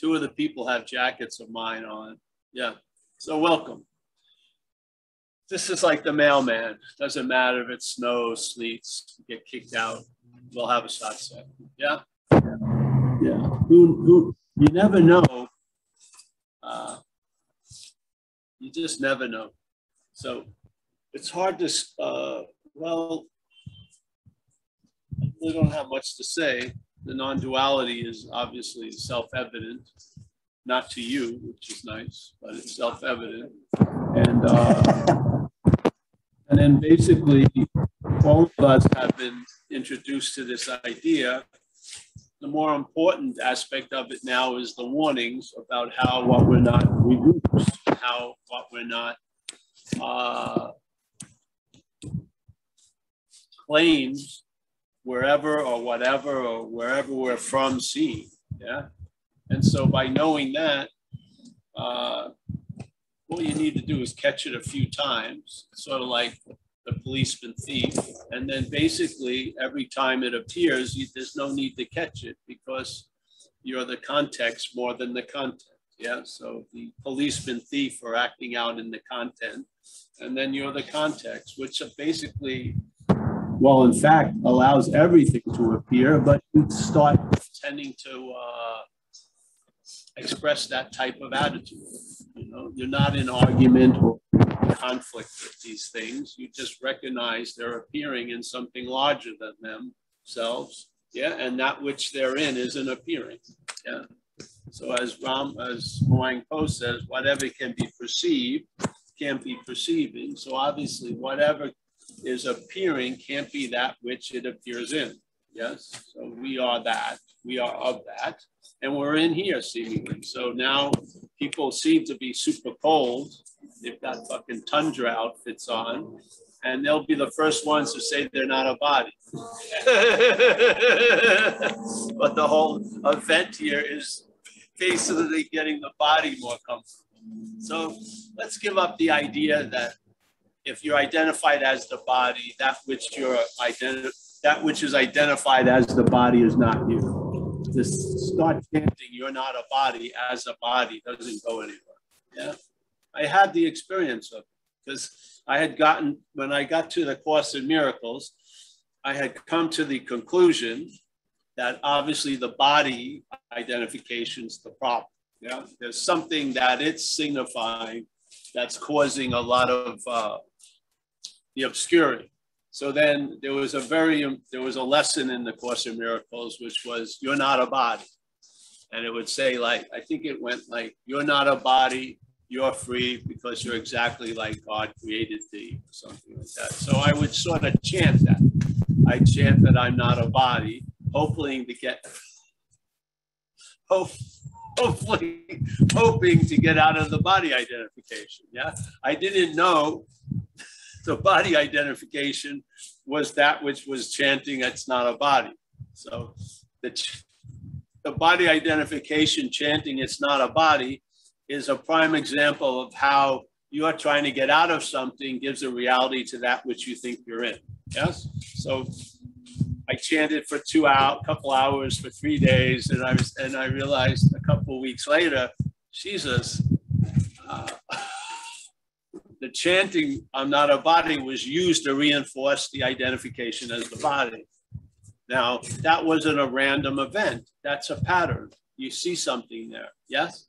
Two of the people have jackets of mine on. Yeah. So welcome. This is like the mailman. Doesn't matter if it snows, sleets, get kicked out. We'll have a shot set. Yeah. Yeah. Who you never know. You just never know. So it's hard to, well, we don't have much to say. The non-duality is obviously self-evident, not to you, which is nice, but it's self-evident. And then basically, all of us have been introduced to this idea. The more important aspect of it now is the warnings about how what we're not reduced, how what we're not claims wherever or whatever or wherever we're from seeing. Yeah. And so by knowing that, all you need to do is catch it a few times, sort of like the policeman thief. And then basically every time it appears, there's no need to catch it because you're the context more than the content. Yeah. So the policeman thief are acting out in the content, and then you're the context, which basically, well, in fact, allows everything to appear, but you start tending to express that type of attitude. You know, you're not in argument or conflict with these things. You just recognize they're appearing in something larger than themselves. Yeah, and that which they're in isn't appearing. Yeah. So as Huang Po says, whatever can be perceived can't be perceiving. So obviously, whatever is appearing can't be that which it appears in. Yes. So we are that. We are of that. And we're in here seemingly. So now people seem to be super cold. They've got fucking tundra outfits on. And they'll be the first ones to say they're not a body. But the whole event here is basically getting the body more comfortable. So let's give up the idea that if you're identified as the body, that which is identified as the body is not you. Just start chanting, you're not a body as a body doesn't go anywhere. Yeah. I had the experience of it because I had gotten, when I got to the Course in Miracles, I had come to the conclusion that obviously the body identification is the problem. Yeah. There's something that it's signifying that's causing a lot of the obscurity. So then there was a lesson in the Course in Miracles, which was, you're not a body. And it would say like, I think it went like, you're not a body, you're free because you're exactly like God created thee, or something like that. So I would sort of chant that. I chant that I'm not a body, hoping to get, hoping to get out of the body identification. Yeah, I didn't know the body identification was that which was chanting it's not a body. So the body identification chanting it's not a body is a prime example of how you are trying to get out of something gives a reality to that which you think you're in. Yes. So I chanted for couple hours for 3 days, and I realized a couple of weeks later, Jesus, the chanting I'm not a body was used to reinforce the identification as the body. Now, that wasn't a random event. That's a pattern. You see something there. Yes?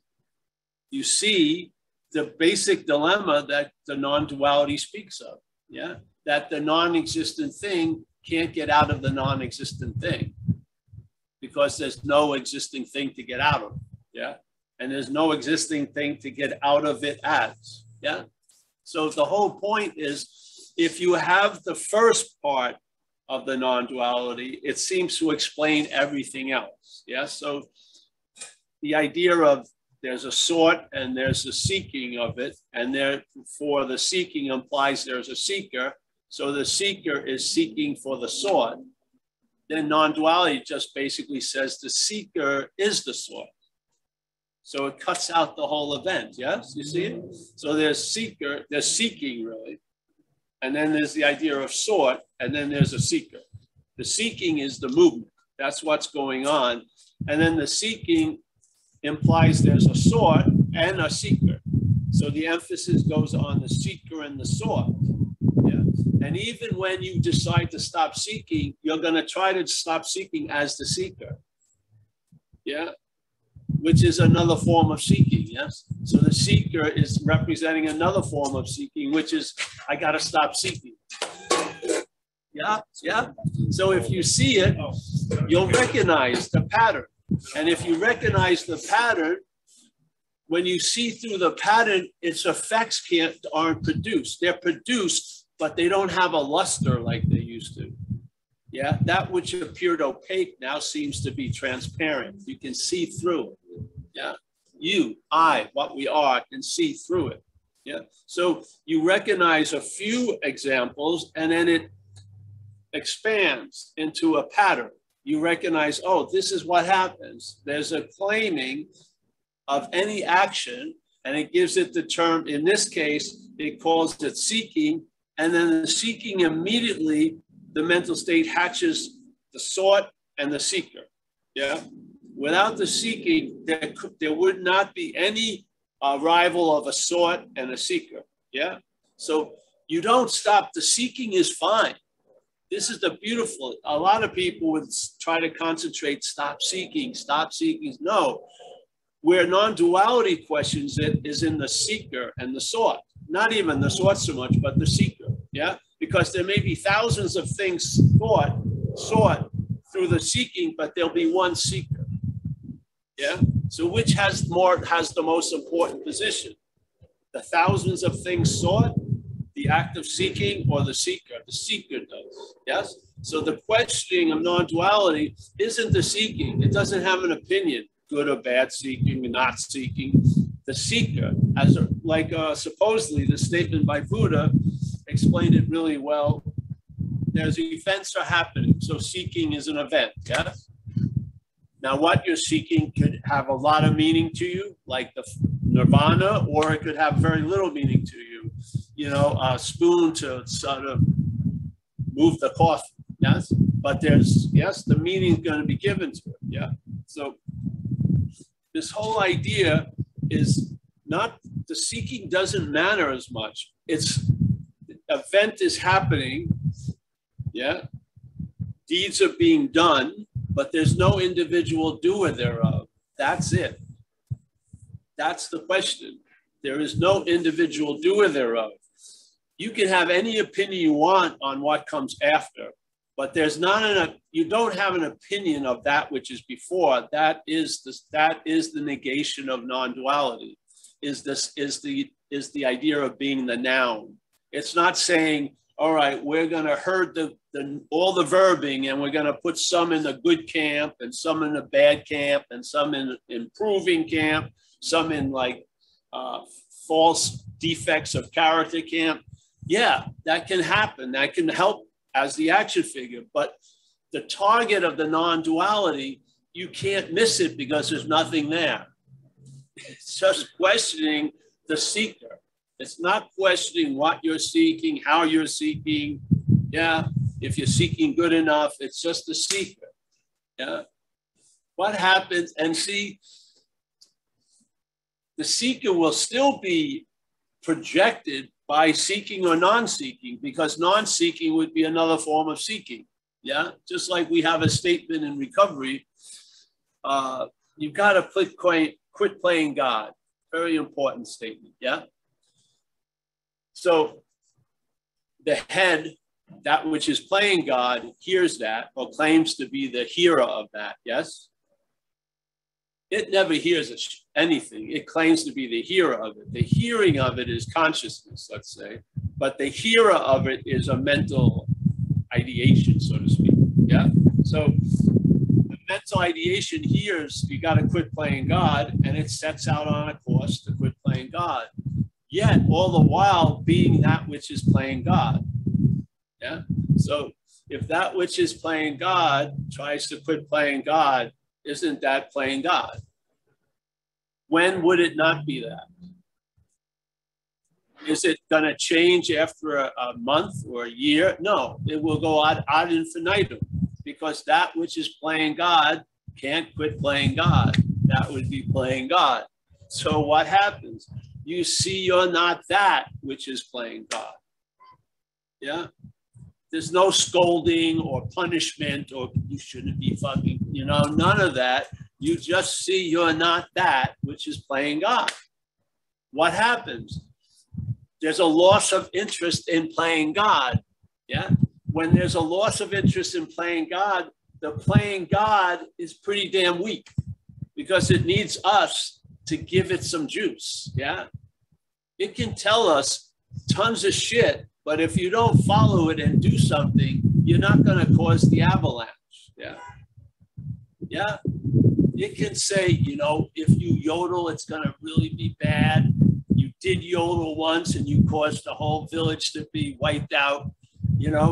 You see the basic dilemma that the non-duality speaks of. Yeah? That the non-existent thing can't get out of the non-existent thing because there's no existing thing to get out of. Yeah? And there's no existing thing to get out of it as. Yeah? So the whole point is, if you have the first part of the non-duality, it seems to explain everything else. Yeah. So the idea of there's a sort and there's a seeking of it, and therefore the seeking implies there's a seeker. So the seeker is seeking for the sort. Then non-duality just basically says the seeker is the sort. So it cuts out the whole event, yes? You see it? So there's seeking really. And then there's the idea of sort, and then there's a seeker. The seeking is the movement. That's what's going on. And then the seeking implies there's a sought and a seeker. So the emphasis goes on the seeker and the sought. Yeah. And even when you decide to stop seeking, you're going to try to stop seeking as the seeker. Yeah. Which is another form of seeking. Yes. So the seeker is representing another form of seeking, which is, I got to stop seeking. Yeah. Yeah. So if you see it, you'll recognize the pattern. And if you recognize the pattern, when you see through the pattern, its effects aren't produced. They're produced, but they don't have a luster like they used to. Yeah, that which appeared opaque now seems to be transparent. You can see through it. Yeah, you, I, what we are, can see through it. Yeah, so you recognize a few examples, and then it expands into a pattern. You recognize, oh, this is what happens. There's a claiming of any action, and it gives it the term, in this case, it calls it seeking, and then the seeking immediately, the mental state hatches the sought and the seeker, yeah? Without the seeking, there would not be any arrival of a sought and a seeker, yeah? So you don't stop, the seeking is fine. This is the beautiful, a lot of people would try to concentrate, stop seeking. No. Where non-duality questions it is in the seeker and the sought. Not even the sought so much, but the seeker, yeah? Because there may be thousands of things sought through the seeking, but there'll be one seeker, yeah? So which has the most important position? The thousands of things sought, the act of seeking, or the seeker? The seeker does, yes? So the questioning of non-duality isn't the seeking. It doesn't have an opinion. Good or bad seeking, not seeking. The seeker, supposedly the statement by Buddha explained it really well. There's events are happening, so seeking is an event, yes? Now what you're seeking could have a lot of meaning to you, like the nirvana, or it could have very little meaning to you. You know, a spoon to sort of move the coffee, yes? But the meaning is going to be given to it, yeah? So this whole idea is not, the seeking doesn't matter as much. It's, the event is happening, yeah? Deeds are being done, but there's no individual doer thereof. That's it. That's the question. There is no individual doer thereof. You can have any opinion you want on what comes after, but there's not you don't have an opinion of that which is before. That is the negation of non-duality. Is the idea of being the noun. It's not saying, all right, we're going to herd all the verbing, and we're going to put some in the good camp and some in the bad camp and some in improving camp, some in like false defects of character camp. Yeah, that can happen. That can help as the action figure, but the target of the non-duality, you can't miss it because there's nothing there. It's just questioning the seeker. It's not questioning what you're seeking, how you're seeking. Yeah, if you're seeking good enough, it's just the seeker. Yeah, what happens? And see, the seeker will still be projected by seeking or non-seeking, because non-seeking would be another form of seeking. Yeah, just like we have a statement in recovery, you've got to quit playing God. Very important statement. Yeah. So the head, that which is playing God, hears that or claims to be the hearer of that. Yes. It never hears anything. It claims to be the hearer of it. The hearing of it is consciousness, let's say, but the hearer of it is a mental ideation, so to speak. Yeah. So the mental ideation hears, you got to quit playing God, and it sets out on a course to quit playing God. Yet all the while being that which is playing God. Yeah. So if that which is playing God tries to quit playing God, isn't that playing God? When would it not be that? Is it going to change after a month or a year? No, it will go ad infinitum, because that which is playing God can't quit playing God. that would be playing God. So what happens? You see you're not that which is playing God. Yeah? There's no scolding or punishment or you shouldn't be fucking, none of that. You just see you're not that which is playing God. What happens? There's a loss of interest in playing God. Yeah? When there's a loss of interest in playing God, the playing God is pretty damn weak because it needs us to give it some juice. Yeah? It can tell us tons of shit, but if you don't follow it and do something, you're not going to cause the avalanche. Yeah. Yeah. It can say, if you yodel, it's going to really be bad. You did yodel once and you caused the whole village to be wiped out,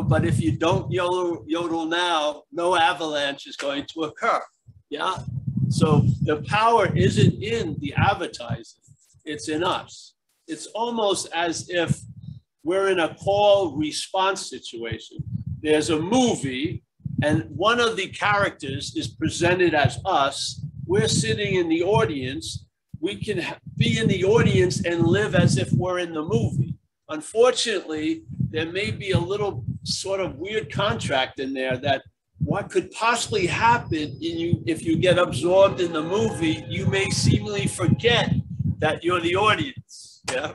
but if you don't yodel now, no avalanche is going to occur. Yeah. So the power isn't in the advertising. It's in us. It's almost as if we're in a call response situation. There's a movie and one of the characters is presented as us. We're sitting in the audience. We can be in the audience and live as if we're in the movie. Unfortunately, there may be a little sort of weird contract in there that what could possibly happen if you get absorbed in the movie, you may seemingly forget that you're the audience. Yeah.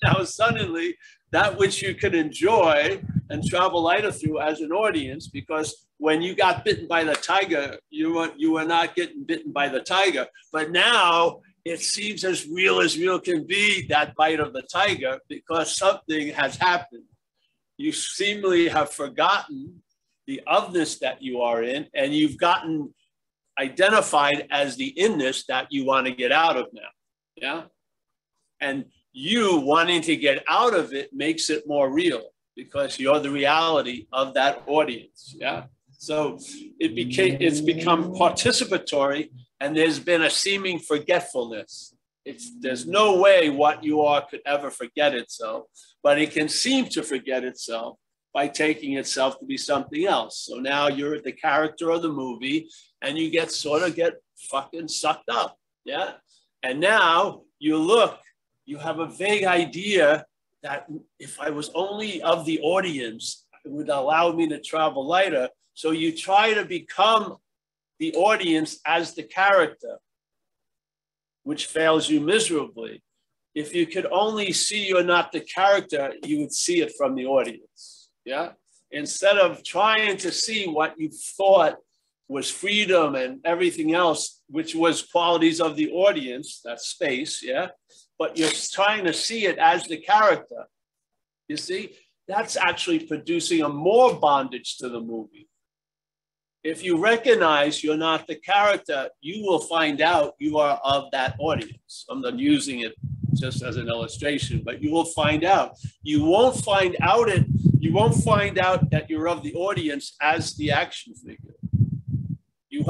Now suddenly, that which you can enjoy and travel lighter through as an audience, because when you got bitten by the tiger, you were not getting bitten by the tiger. But now it seems as real can be, that bite of the tiger, because something has happened. You seemingly have forgotten the ofness that you are in, and you've gotten identified as the inness that you want to get out of now. Yeah. And you wanting to get out of it makes it more real because you're the reality of that audience. Yeah. So it's become participatory, and there's been a seeming forgetfulness. There's no way what you are could ever forget itself, but it can seem to forget itself by taking itself to be something else. So now you're the character of the movie and you get fucking sucked up. Yeah. And now you have a vague idea that if I was only of the audience, it would allow me to travel lighter. So you try to become the audience as the character, which fails you miserably. If you could only see you're not the character, you would see it from the audience. Yeah. Instead of trying to see what you thought was freedom and everything else, which was qualities of the audience, that's space. Yeah. But you're trying to see it as the character. You see, that's actually producing a more bondage to the movie. If you recognize you're not the character, you will find out you are of that audience. I'm not using it just as an illustration, but you will find out. You won't find out that you're of the audience as the action figure. You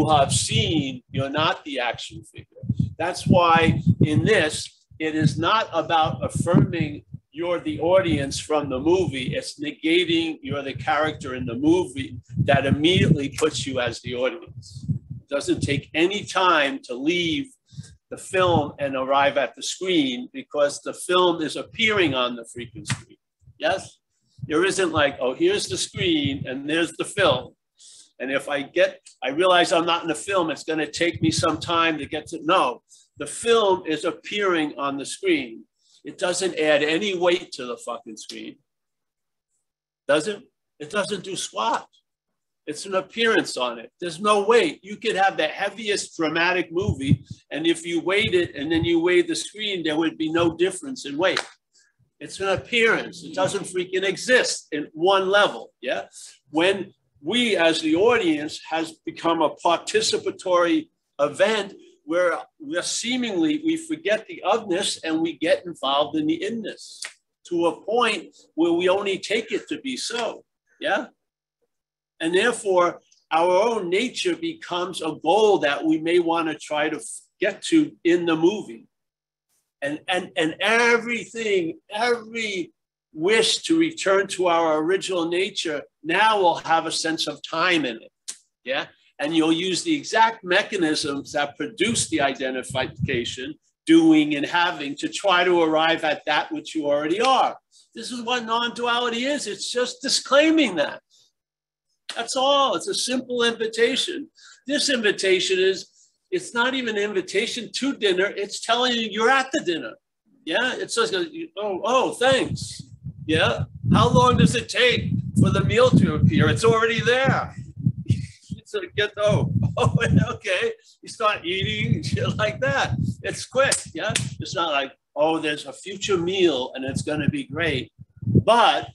have seen you're not the action figure. That's why in this, it is not about affirming you're the audience from the movie. It's negating you're the character in the movie that immediately puts you as the audience. It doesn't take any time to leave the film and arrive at the screen because the film is appearing on the freaking screen. Yes? There isn't like, oh, here's the screen and there's the film. And if I realize I'm not in the film, it's going to take me some time to get to know. The film is appearing on the screen. It doesn't add any weight to the fucking screen. Does it? It doesn't do squat. It's an appearance on it. There's no weight. You could have the heaviest dramatic movie, and if you weighed it and then you weighed the screen, there would be no difference in weight. It's an appearance. It doesn't freaking exist in one level. Yeah. When we as the audience has become a participatory event where we forget the ofness and we get involved in the inness to a point where we only take it to be so. Yeah. And therefore, our own nature becomes a goal that we may want to try to get to in the movie. And everything, every wish to return to our original nature now will have a sense of time in it. Yeah. And you'll use the exact mechanisms that produce the identification, doing and having, to try to arrive at that which you already are. This is what non-duality is. It's just disclaiming that. That's all. It's a simple invitation. This invitation is, it's not even an invitation to dinner. It's telling you you're at the dinner. Yeah. It says, oh, thanks. Yeah. How long does it take for the meal to appear? It's already there. So okay. You start eating shit like that. It's quick. Yeah. It's not like, oh, there's a future meal and it's going to be great. But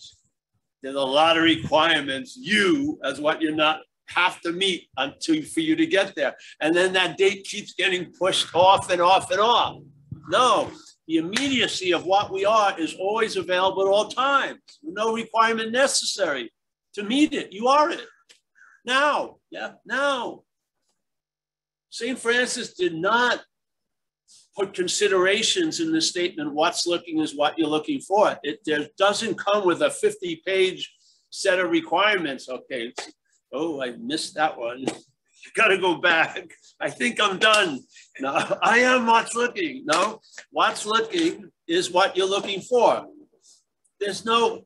there's a lot of requirements, you as what you're not have to meet until for you to get there. And then that date keeps getting pushed off and off and off. No, the immediacy of what we are is always available at all times. No requirement necessary to meet it. You are it. Now, yeah, now. St. Francis did not put considerations in the statement, what's looking is what you're looking for. There doesn't come with a 50-page set of requirements. Okay, oh, I missed that one. Gotta go back. I think I'm done. No, I am what's looking. No, what's looking is what you're looking for. There's no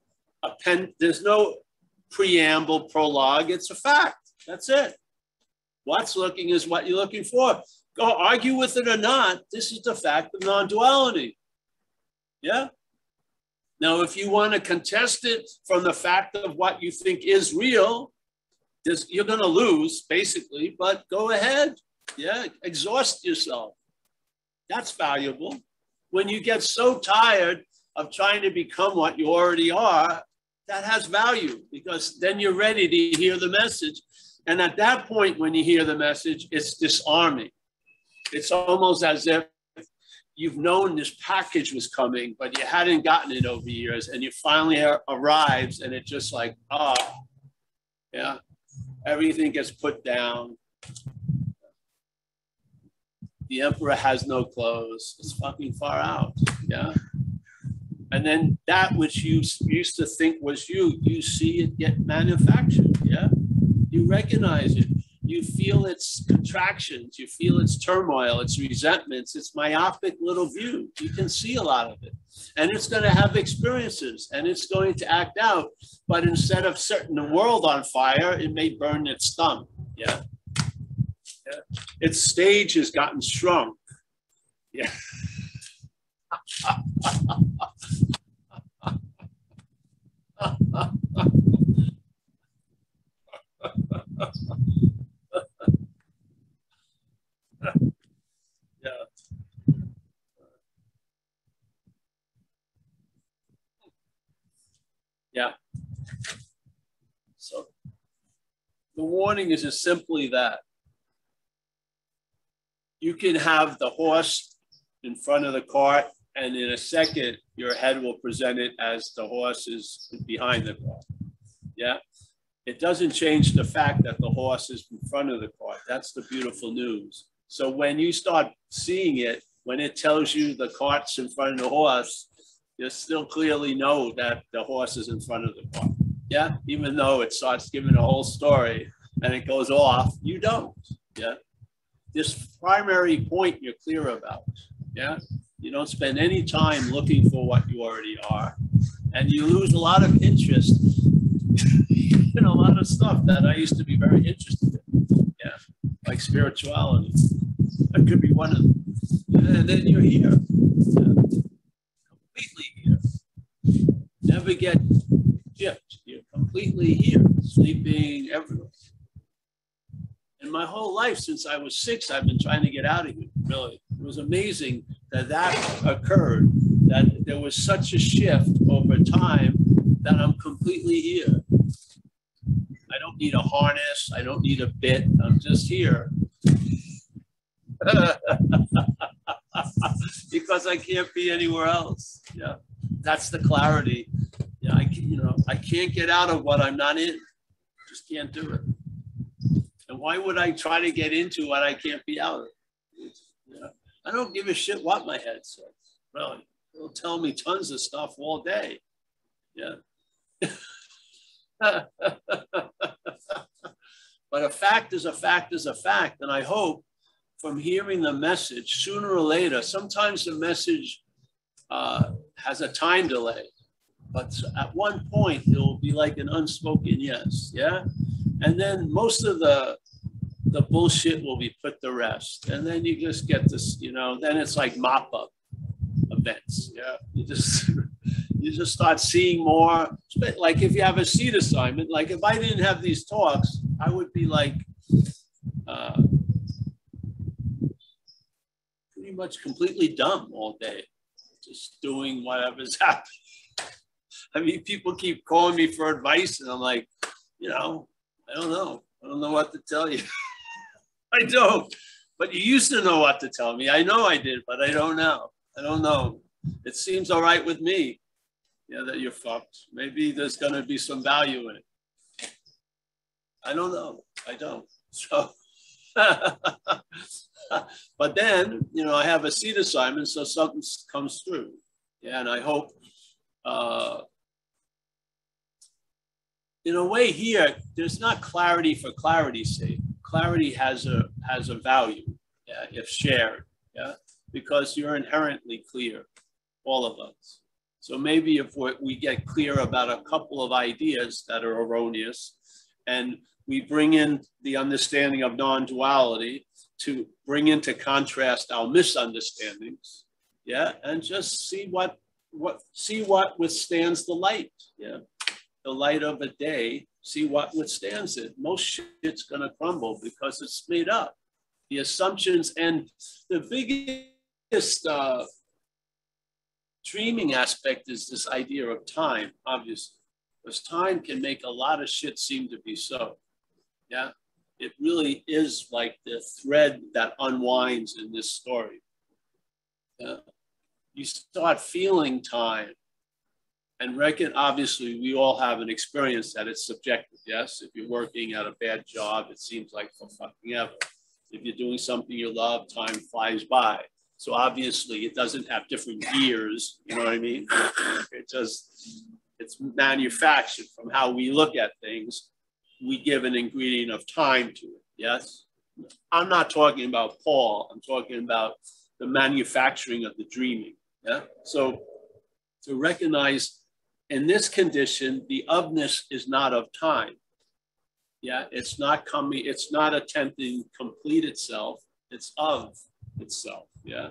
preamble, prologue. It's a fact. That's it. What's looking is what you're looking for. Go argue with it or not. This is the fact of non-duality. Yeah. Now, if you want to contest it from the fact of what you think is real, you're going to lose, basically, but go ahead. Yeah, exhaust yourself. That's valuable. When you get so tired of trying to become what you already are, that has value, because then you're ready to hear the message. And at that point, when you hear the message, it's disarming. It's almost as if you've known this package was coming, but you hadn't gotten it over years, and you finally arrives, and it's just like, yeah. Everything gets put down. The emperor has no clothes. It's fucking far out. Yeah. And then that which you used to think was you see it get manufactured. Yeah. You recognize it. You feel its contractions. You feel its turmoil, its resentments, its myopic little view. You can see a lot of it. And it's going to have experiences, and it's going to act out. But instead of setting the world on fire, it may burn its thumb. Yeah. Yeah. Its stage has gotten shrunk. Yeah. Yeah. So the warning is just simply that. You can have the horse in front of the cart, and in a second, your head will present it as the horse is behind the cart. Yeah. It doesn't change the fact that the horse is in front of the cart. That's the beautiful news. So when you start seeing it, when it tells you the cart's in front of the horse, you still clearly know that the horse is in front of the cart. Yeah, even though it starts giving a whole story and it goes off, you don't. Yeah, this primary point you're clear about. Yeah, you don't spend any time looking for what you already are, and you lose a lot of interest in a lot of stuff that I used to be very interested in. Yeah, like spirituality. That could be one of them. And then you're here. Yeah. Completely here. Never get shipped. You're completely here, sleeping everywhere. And my whole life, since I was 6, I've been trying to get out of here, really. It was amazing that that occurred, that there was such a shift over time that I'm completely here. I don't need a harness. I don't need a bit. I'm just here. Because I can't be anywhere else. Yeah, that's the clarity. Yeah, I can't get out of what I'm not in. Just can't do it. And why would I try to get into what I can't be out of? Yeah. I don't give a shit what my head says. Really, it'll tell me tons of stuff all day. Yeah. But a fact is a fact is a fact. And I hope from hearing the message, sooner or later, sometimes the message has a time delay, but at one point it will be like an unspoken yes, yeah? And then most of the bullshit will be put to rest. And then you just get this, you know, then it's like mop-up events, yeah? You just start seeing more, like if you have a seat assignment, like if I didn't have these talks, I would be like, pretty much completely dumb all day, just doing whatever's happening. I mean, people keep calling me for advice and I'm like, you know, I don't know. I don't know what to tell you. I don't, but you used to know what to tell me. I know I did, but I don't know. I don't know. It seems all right with me. Yeah, that you're fucked. Maybe there's going to be some value in it. I don't know. I don't. So, but then, you know, I have a seat assignment, so something comes through. Yeah, and I hope, in a way here, there's not clarity for clarity's sake. Clarity has a value, yeah, if shared, yeah, because you're inherently clear, all of us. So maybe if we get clear about a couple of ideas that are erroneous, and we bring in the understanding of non-duality to bring into contrast our misunderstandings, yeah, and just see what withstands the light, yeah, the light of a day. See what withstands it. Most shit's gonna crumble because it's made up. The assumptions and the biggest dreaming aspect is this idea of time, obviously, because time can make a lot of shit seem to be so. Yeah, it really is like the thread that unwinds in this story. Yeah. You start feeling time and reckon, obviously, we all have an experience that it's subjective, yes? If you're working at a bad job, it seems like for fucking ever. If you're doing something you love, time flies by. So obviously, it doesn't have different years, you know what I mean? It's manufactured from how we look at things. We give an ingredient of time to it, yes? I'm not talking about Paul. I'm talking about the manufacturing of the dreaming, yeah? So to recognize in this condition, the ofness is not of time. Yeah, it's not coming, it's not attempting to complete itself, it's of itself, yeah.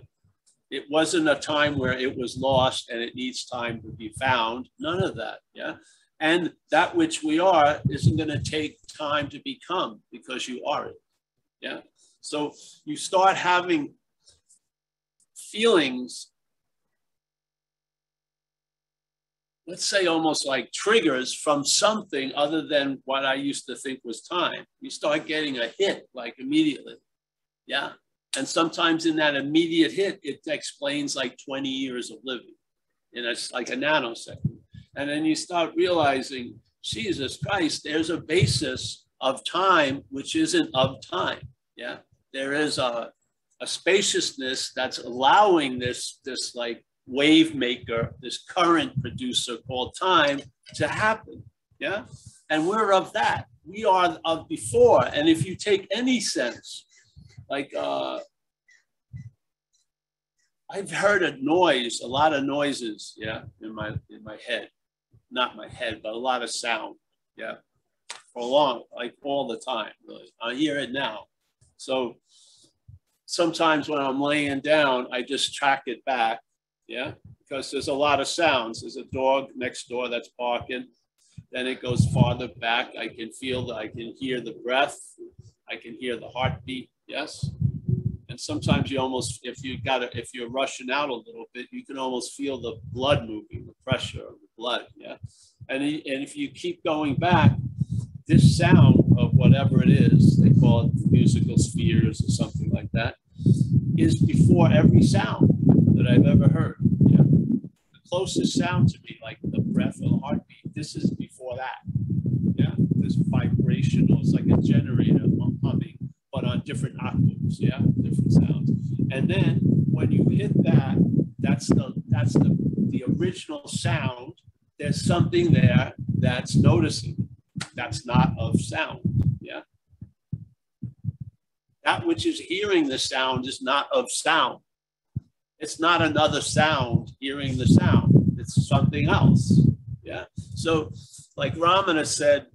It wasn't a time where it was lost and it needs time to be found, none of that, yeah. And that which we are isn't gonna take time to become because you are it, yeah. So you start having feelings, let's say almost like triggers from something other than what I used to think was time. You start getting a hit like immediately, yeah? And sometimes in that immediate hit, it explains like 20 years of living. And it's like a nanosecond. And then you start realizing, Jesus Christ, there's a basis of time which isn't of time, yeah? There is a spaciousness that's allowing this like wave maker, this current producer called time to happen, yeah? And we're of that. We are of before. And if you take any sense, like I've heard a noise, a lot of noises, yeah, in my head. Not my head, but a lot of sound, yeah, for long, like all the time, really. I hear it now. So sometimes when I'm laying down, I just track it back, yeah, because there's a lot of sounds. There's a dog next door that's barking. Then it goes farther back. I can hear the breath. I can hear the heartbeat, yes. And sometimes you almost, if you're rushing out a little bit, you can almost feel the blood moving, the pressure of the blood, yeah. And if you keep going back, this sound of whatever it is, they call it musical spheres or something like that, is before every sound that I've ever heard, yeah. The closest sound to me, like the breath or the heartbeat, this is before that, yeah. This vibrational, it's like a generator humming, but on different octaves, yeah, different sounds. And then when you hit that, that's the original sound. There's something there that's noticing. That's not of sound, yeah. That which is hearing the sound is not of sound. It's not another sound hearing the sound. It's something else. Yeah. So like Ramana said,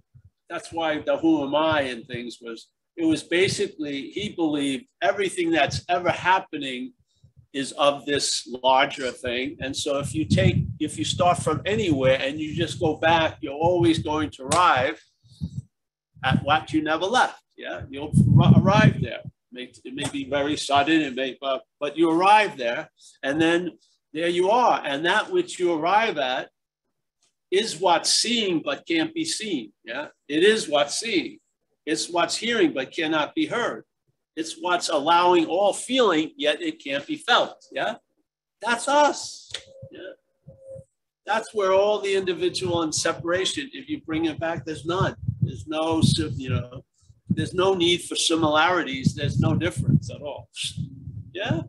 that's why the who am I and things was, it was basically, he believed everything that's ever happening is of this larger thing. And so if you start from anywhere and you just go back, you're always going to arrive at what you never left. Yeah, you'll arrive there. It may be very sudden, but you arrive there, and then there you are. And that which you arrive at is what's seeing but can't be seen. Yeah, it is what's seeing. It's what's hearing but cannot be heard. It's what's allowing all feeling, yet it can't be felt. Yeah, that's us. Yeah, that's where all the individual and separation. If you bring it back, there's none. There's no, there's no need for similarities. There's no difference at all. Yeah.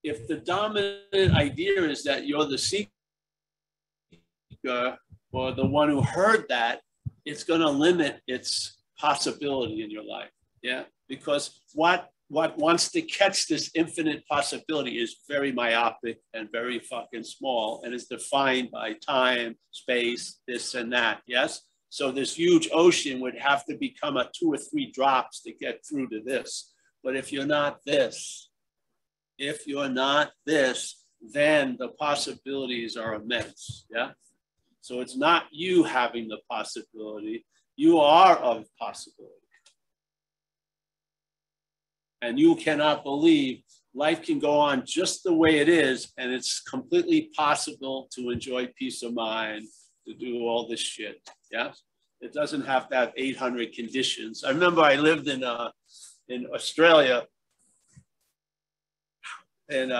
If the dominant idea is that you're the seeker or the one who heard that, it's going to limit its possibility in your life. Yeah. Because what wants to catch this infinite possibility is very myopic and very fucking small, and is defined by time, space, this and that. Yes. So this huge ocean would have to become a 2 or 3 drops to get through to this. But if you're not this, then the possibilities are immense. Yeah. So it's not you having the possibility, you are of possibility. And you cannot believe life can go on just the way it is, and it's completely possible to enjoy peace of mind, to do all this shit. Yeah. It doesn't have to have 800 conditions. I remember I lived in Australia, and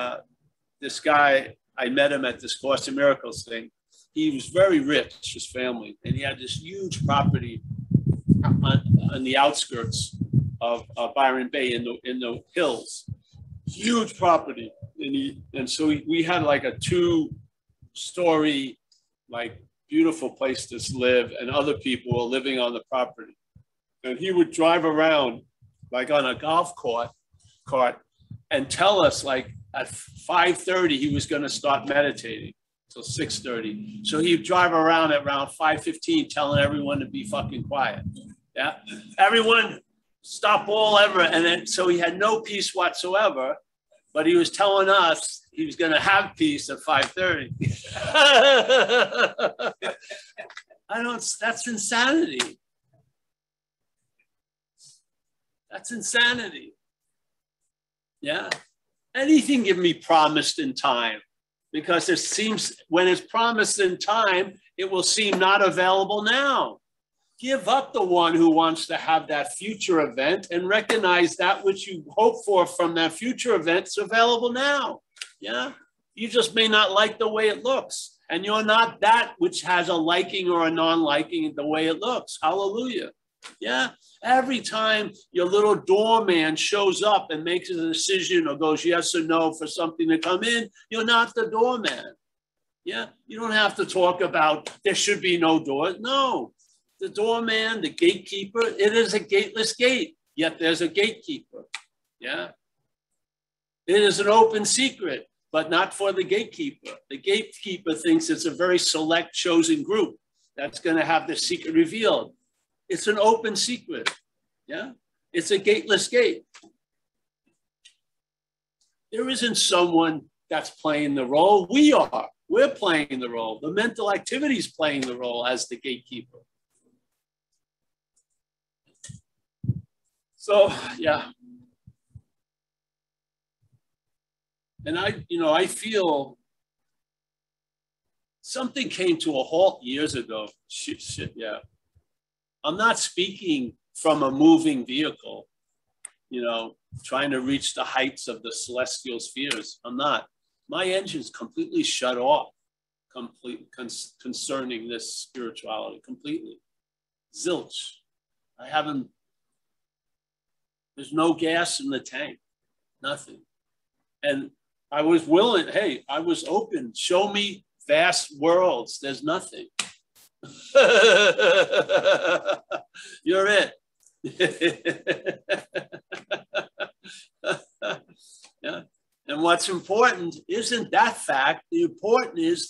this guy, I met him at this Course in Miracles thing. He was very rich, his family, and he had this huge property on the outskirts of Byron Bay in the hills, huge property. And so we had like a 2-story, like beautiful place to live, and other people were living on the property. And he would drive around like on a golf cart and tell us like at 5:30 he was going to start meditating till 6:30. So he'd drive around at around 5:15 telling everyone to be fucking quiet. Yeah, everyone stop all ever. And then so he had no peace whatsoever, but he was telling us he was going to have peace at 5:30. That's insanity. That's insanity. Yeah. Anything can be promised in time, because it seems when it's promised in time, it will seem not available now. Give up the one who wants to have that future event and recognize that which you hope for from that future event is available now. Yeah. You just may not like the way it looks, and you're not that which has a liking or a non-liking the way it looks. Hallelujah. Yeah. Every time your little doorman shows up and makes a decision or goes yes or no for something to come in, you're not the doorman. Yeah. You don't have to talk about there should be no doors. No. The doorman, the gatekeeper, it is a gateless gate, yet there's a gatekeeper. Yeah. It is an open secret, but not for the gatekeeper. The gatekeeper thinks it's a very select chosen group that's going to have the secret revealed. It's an open secret. Yeah. It's a gateless gate. There isn't someone that's playing the role. We are. We're playing the role. The mental activity is playing the role as the gatekeeper. So, yeah. And I feel something came to a halt years ago. Shit, yeah. I'm not speaking from a moving vehicle, trying to reach the heights of the celestial spheres. I'm not. My engine's completely shut off, concerning this spirituality, completely. Zilch. There's no gas in the tank, nothing. And I was open. Show me vast worlds. There's nothing. You're it. Yeah. And what's important isn't that fact. The important is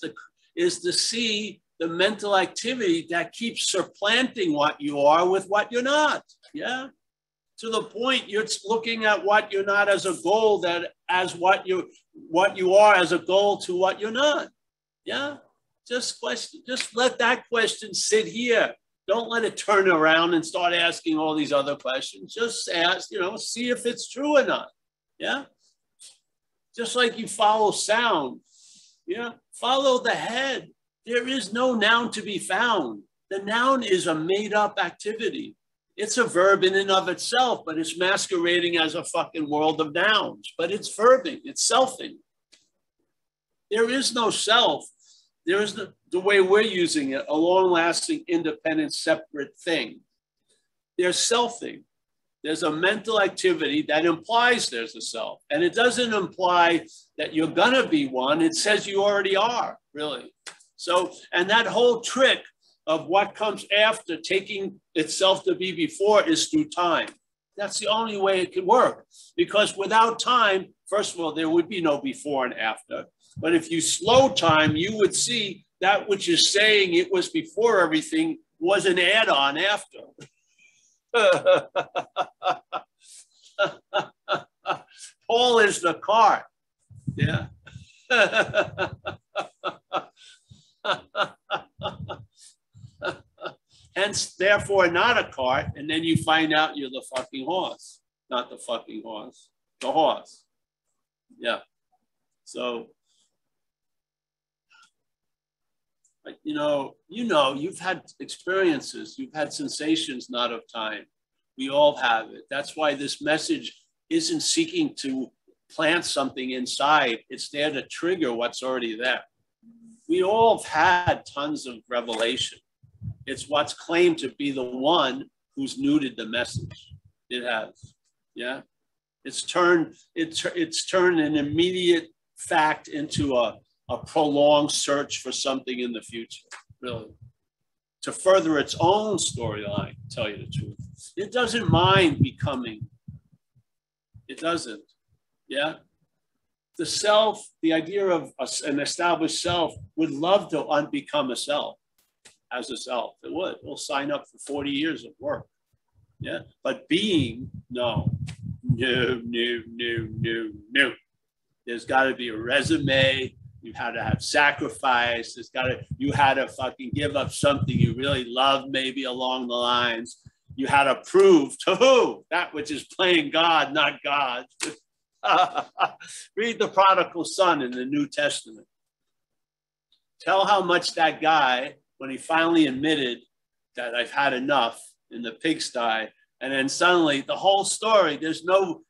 to see the mental activity that keeps supplanting what you are with what you're not. Yeah. To the point you're looking at what you're not as a goal, that as what you are as a goal to what you're not. Yeah. Just let that question sit here. Don't let it turn around and start asking all these other questions. Just ask, see if it's true or not. Yeah. Just like you follow sound. Yeah. Follow the head. There is no noun to be found. The noun is a made up activity. It's a verb in and of itself, but it's masquerading as a fucking world of nouns. But it's verbing, it's selfing. There is no self. There is the way we're using it, a long-lasting, independent, separate thing. There's selfing. There's a mental activity that implies there's a self. And it doesn't imply that you're gonna be one. It says you already are, really. So, and that whole trick of what comes after taking itself to be before is through time. That's the only way it can work. Because without time, first of all, there would be no before and after. But if you slow time, you would see that which is saying it was before everything was an add-on after. Paul is the cart. Yeah. Hence, therefore, not a cart. And then you find out you're the fucking horse, not the fucking horse, the horse. Yeah. So, you've had experiences, you've had sensations not of time. We all have it. That's why this message isn't seeking to plant something inside. It's there to trigger what's already there. We all have had tons of revelation. It's what's claimed to be the one who's neutered the message. It has. Yeah. It's turned an immediate fact into a prolonged search for something in the future, really, to further its own storyline, to tell you the truth. It doesn't mind becoming. It doesn't. Yeah. The self, the idea of an established self would love to unbecome a self as a self. It would. We'll sign up for 40 years of work. Yeah. But being, no. No. There's got to be a resume. You had to have sacrifice. You had to fucking give up something you really loved, maybe along the lines. You had to prove to who? That which is playing God, not God. Read the prodigal son in the New Testament. Tell how much that guy, when he finally admitted that I've had enough in the pigsty, and then suddenly the whole story, there's no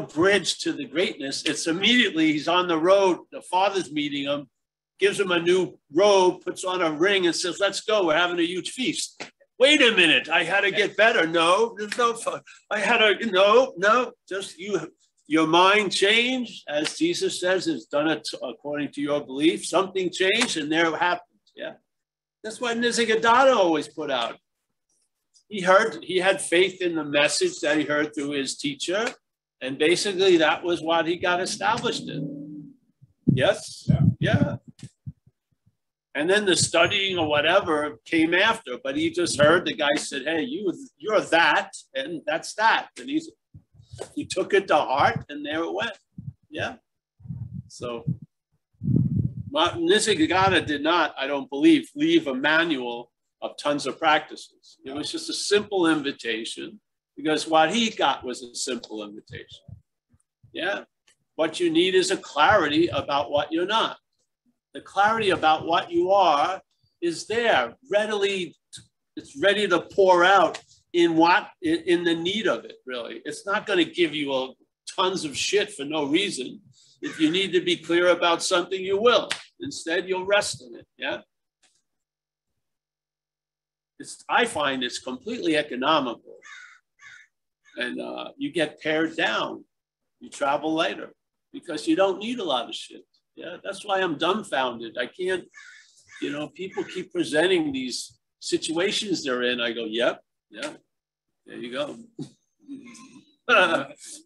bridge to the greatness. It's immediately he's on the road. The father's meeting him, gives him a new robe, puts on a ring and says, let's go. We're having a huge feast. Wait a minute. I had to get better. No, there's no fun. Just your mind changed. As Jesus says, it's done it according to your belief. Something changed and there it happened. Yeah. That's what Nisargadatta always put out. He had faith in the message that he heard through his teacher. And basically, that was what he got established in. Yes? Yeah. And then the studying or whatever came after. But he just heard the guy said, hey, you're that, and that's that. And he took it to heart, and there it went. Yeah. So Nisargadatta did not, I don't believe, leave a manual of tons of practices. It was just a simple invitation. Because what he got was a simple invitation. Yeah. What you need is a clarity about what you're not. The clarity about what you are is there, it's ready to pour out in the need of it, really. It's not going to give you tons of shit for no reason. If you need to be clear about something, you will. Instead, you'll rest in it. Yeah. I find it's completely economical. And you get pared down. You travel later because you don't need a lot of shit. Yeah, that's why I'm dumbfounded. I can't. you know, people keep presenting these situations they're in. I go, yep, yeah, there you go.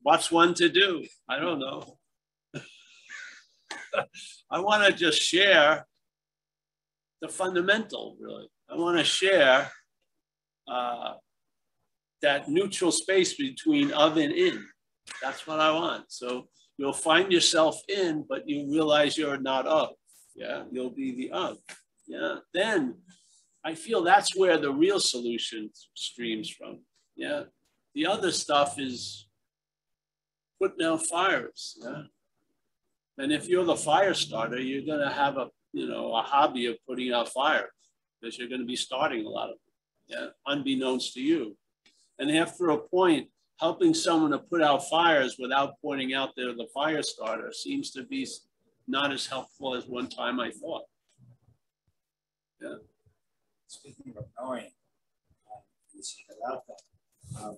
What's one to do? I don't know. I want to just share the fundamental, really. I want to share that neutral space between of and in. That's what I want. So you'll find yourself in, but you realize you're not of. Yeah, you'll be the of. Yeah, then I feel that's where the real solution streams from. Yeah, the other stuff is putting out fires. Yeah, and if you're the fire starter, you're gonna have a hobby of putting out fires because you're gonna be starting a lot of them. Yeah, unbeknownst to you, and after a point, helping someone to put out fires without pointing out they're the fire starter seems to be not as helpful as one time I thought. Yeah. Speaking of knowing,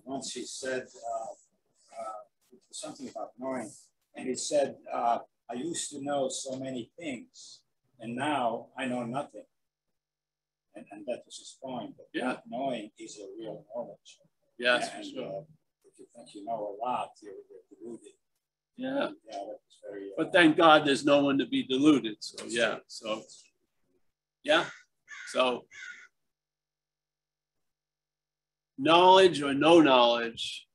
once he said something about knowing, and he said, I used to know so many things, and now I know nothing. And that was his point. But not knowing is a real knowledge. Yes, and, for sure. If you think you know a lot, you're deluded. Yeah. Yeah, that was very. But thank God there's no one to be deluded. So yeah. So yeah. So knowledge or no knowledge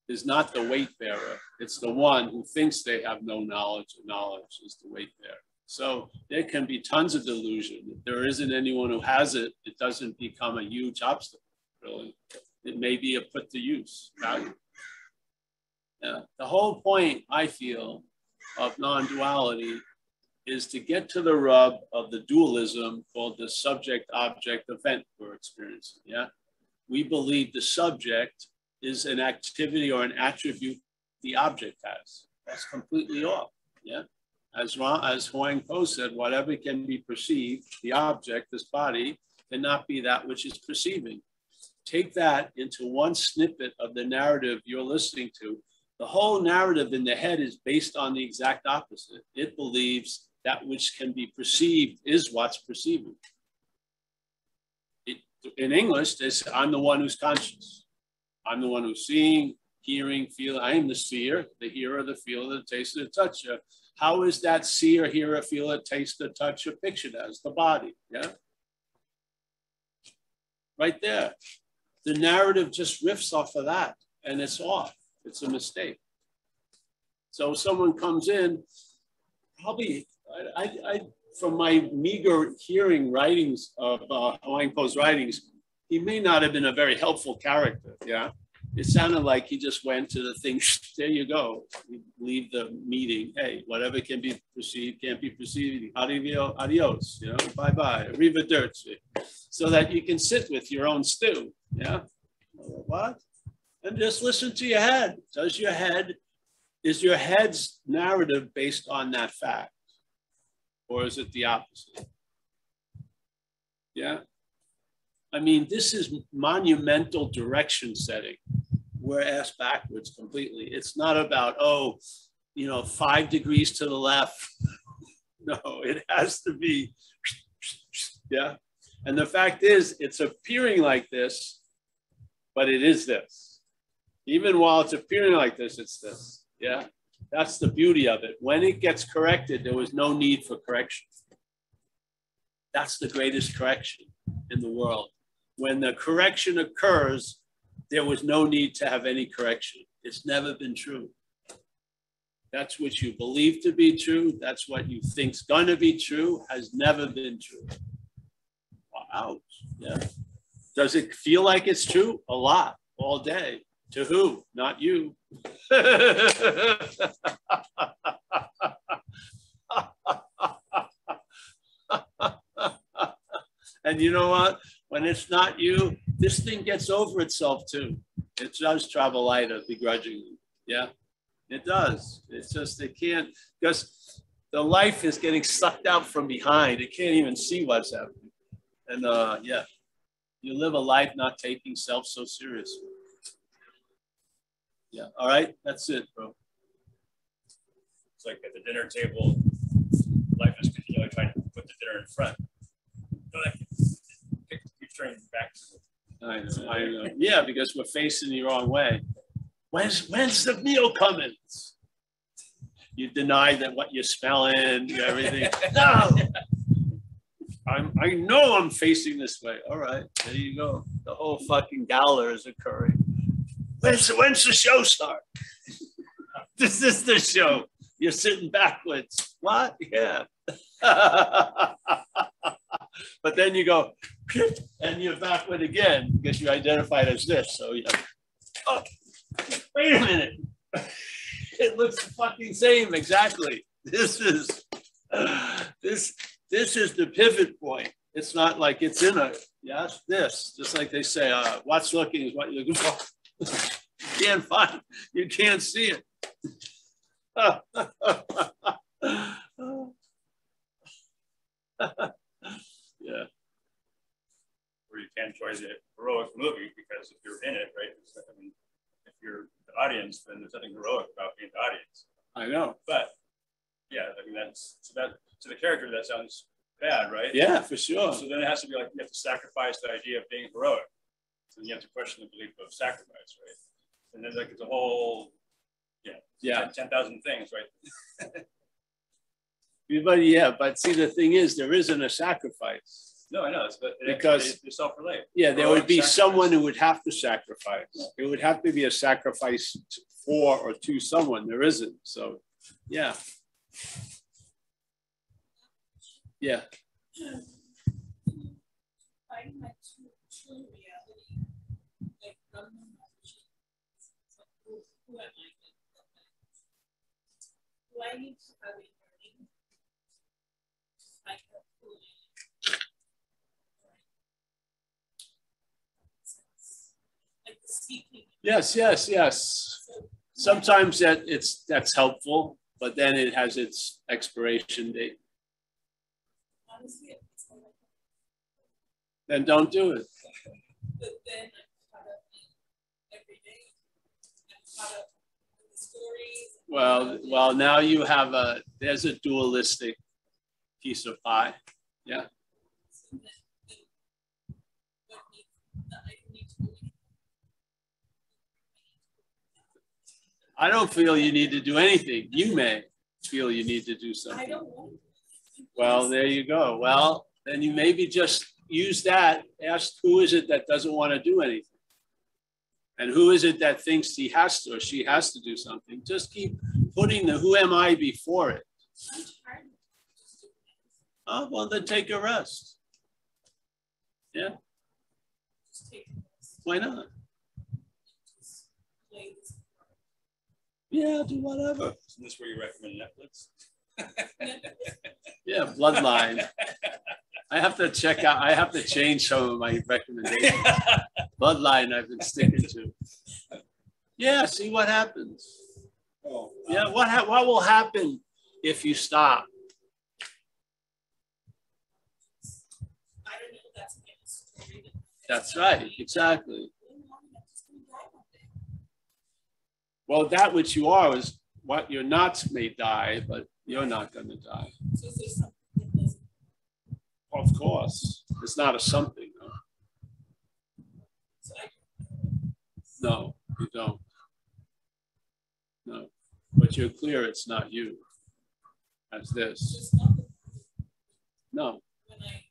is not the weight bearer. It's the one who thinks they have no knowledge, and knowledge is the weight bearer. So there can be tons of delusion. If there isn't anyone who has it, it doesn't become a huge obstacle, really. It may be a put to use value. Yeah. The whole point, I feel, of non-duality is to get to the rub of the dualism called the subject-object event we're experiencing. Yeah, we believe the subject is an activity or an attribute the object has. That's completely off. Yeah, as Huang Po said, whatever can be perceived, the object, this body, cannot be that which is perceiving. Take that into one snippet of the narrative you're listening to. The whole narrative in the head is based on the exact opposite. It believes that which can be perceived is what's perceiving. In English, they say, I'm the one who's conscious. I'm the one who's seeing, hearing, feeling. I am the seer, the hearer, the feeler, the taster, the toucher. How is that seer, hearer, feeler, taster, toucher pictured as? The body, yeah? Right there. The narrative just riffs off of that, and it's off. It's a mistake. So someone comes in, probably, from my meager hearing writings of Huang Po's writings, he may not have been a very helpful character, yeah? It sounded like he just went to the thing, there you go. You leave the meeting, hey, whatever can be perceived, can't be perceived, adios, you know, bye-bye, arrivederci. So that you can sit with your own stew, yeah? What? And just listen to your head. Is your head's narrative based on that fact? Or is it the opposite? Yeah? I mean, this is monumental direction setting. We're asked backwards completely. It's not about, 5 degrees to the left. No, it has to be, yeah? And the fact is, it's appearing like this, but it is this. Even while it's appearing like this, it's this, yeah? That's the beauty of it. When it gets corrected, there was no need for correction. That's the greatest correction in the world. When the correction occurs, there was no need to have any correction. It's never been true. That's what you believe to be true. That's what you think's gonna be true, has never been true. Wow, yeah. Does it feel like it's true? A lot, all day. To who? Not you. And you know what? When it's not you, this thing gets over itself too. It does travel lighter begrudgingly. Yeah, it does. It's just, it can't, because the life is getting sucked out from behind. It can't even see what's happening. And yeah, you live a life not taking self so seriously. Yeah, all right, that's it, bro. It's like at the dinner table, life is continually trying to put put the dinner in front. Keep turning back to the I know. Yeah, because we're facing the wrong way. When's the meal coming? You deny that what you're smelling, everything. No, I know I'm facing this way. All right, there you go. The whole fucking gala is occurring. When's the show start? This is the show. You're sitting backwards. What? Yeah. But then you go, and you're backward again because you identified as this. So yeah. Oh, wait a minute. It looks the fucking same exactly. This is the pivot point. It's not like it's in a this. Just like they say, what's looking is what you're looking for. You can't find. You can't see it. Yeah. Or you can't enjoy the heroic movie because if you're in it, right? I mean, if you're the audience, then there's nothing heroic about being the audience. I know. But yeah, I mean that's to the character that sounds bad, right? Yeah, for sure. So then it has to be like you have to sacrifice the idea of being heroic. So then you have to question the belief of sacrifice, right? And then like it's a whole 10,000 things, right? But see, the thing is, there isn't a sacrifice. No, I know. Because they self-relate. Yeah, there would be someone who would have to sacrifice. It would have to be a sacrifice for or to someone. There isn't. So, yeah. Yeah. I need to have a learning, like the speaking. Yes. Sometimes that's helpful, but then it has its expiration date. Honestly, then don't do it. But then I'm caught up in every day. I'm caught up in the stories. Well, now you have there's a dualistic piece of pie. Yeah. So I need to believe. I don't feel you need to do anything. You may feel you need to do something. I don't want to. Well, there you go. Well, then you maybe just use that. Ask who is it that doesn't want to do anything? And who is it that thinks he has to or she has to do something? Just keep putting the who am I before it. I'm tired. Oh, well, then take a rest. Yeah. Just take a rest. Why not? Just play this. Yeah, do whatever. Isn't this where you recommend Netflix? Yeah, Bloodline. I have to check out. I have to change some of my recommendations. Bloodline I've been sticking to. Yeah, see what happens. Oh, Yeah, what will happen if you stop? I don't know if that's a story. That's right, exactly. Well, that which you are is what you're not may die, but you're not going to die. So is there something that doesn't? Of course, it's not a something. No, So no, you don't. No, but you're clear it's not you. As this. just not the No. when I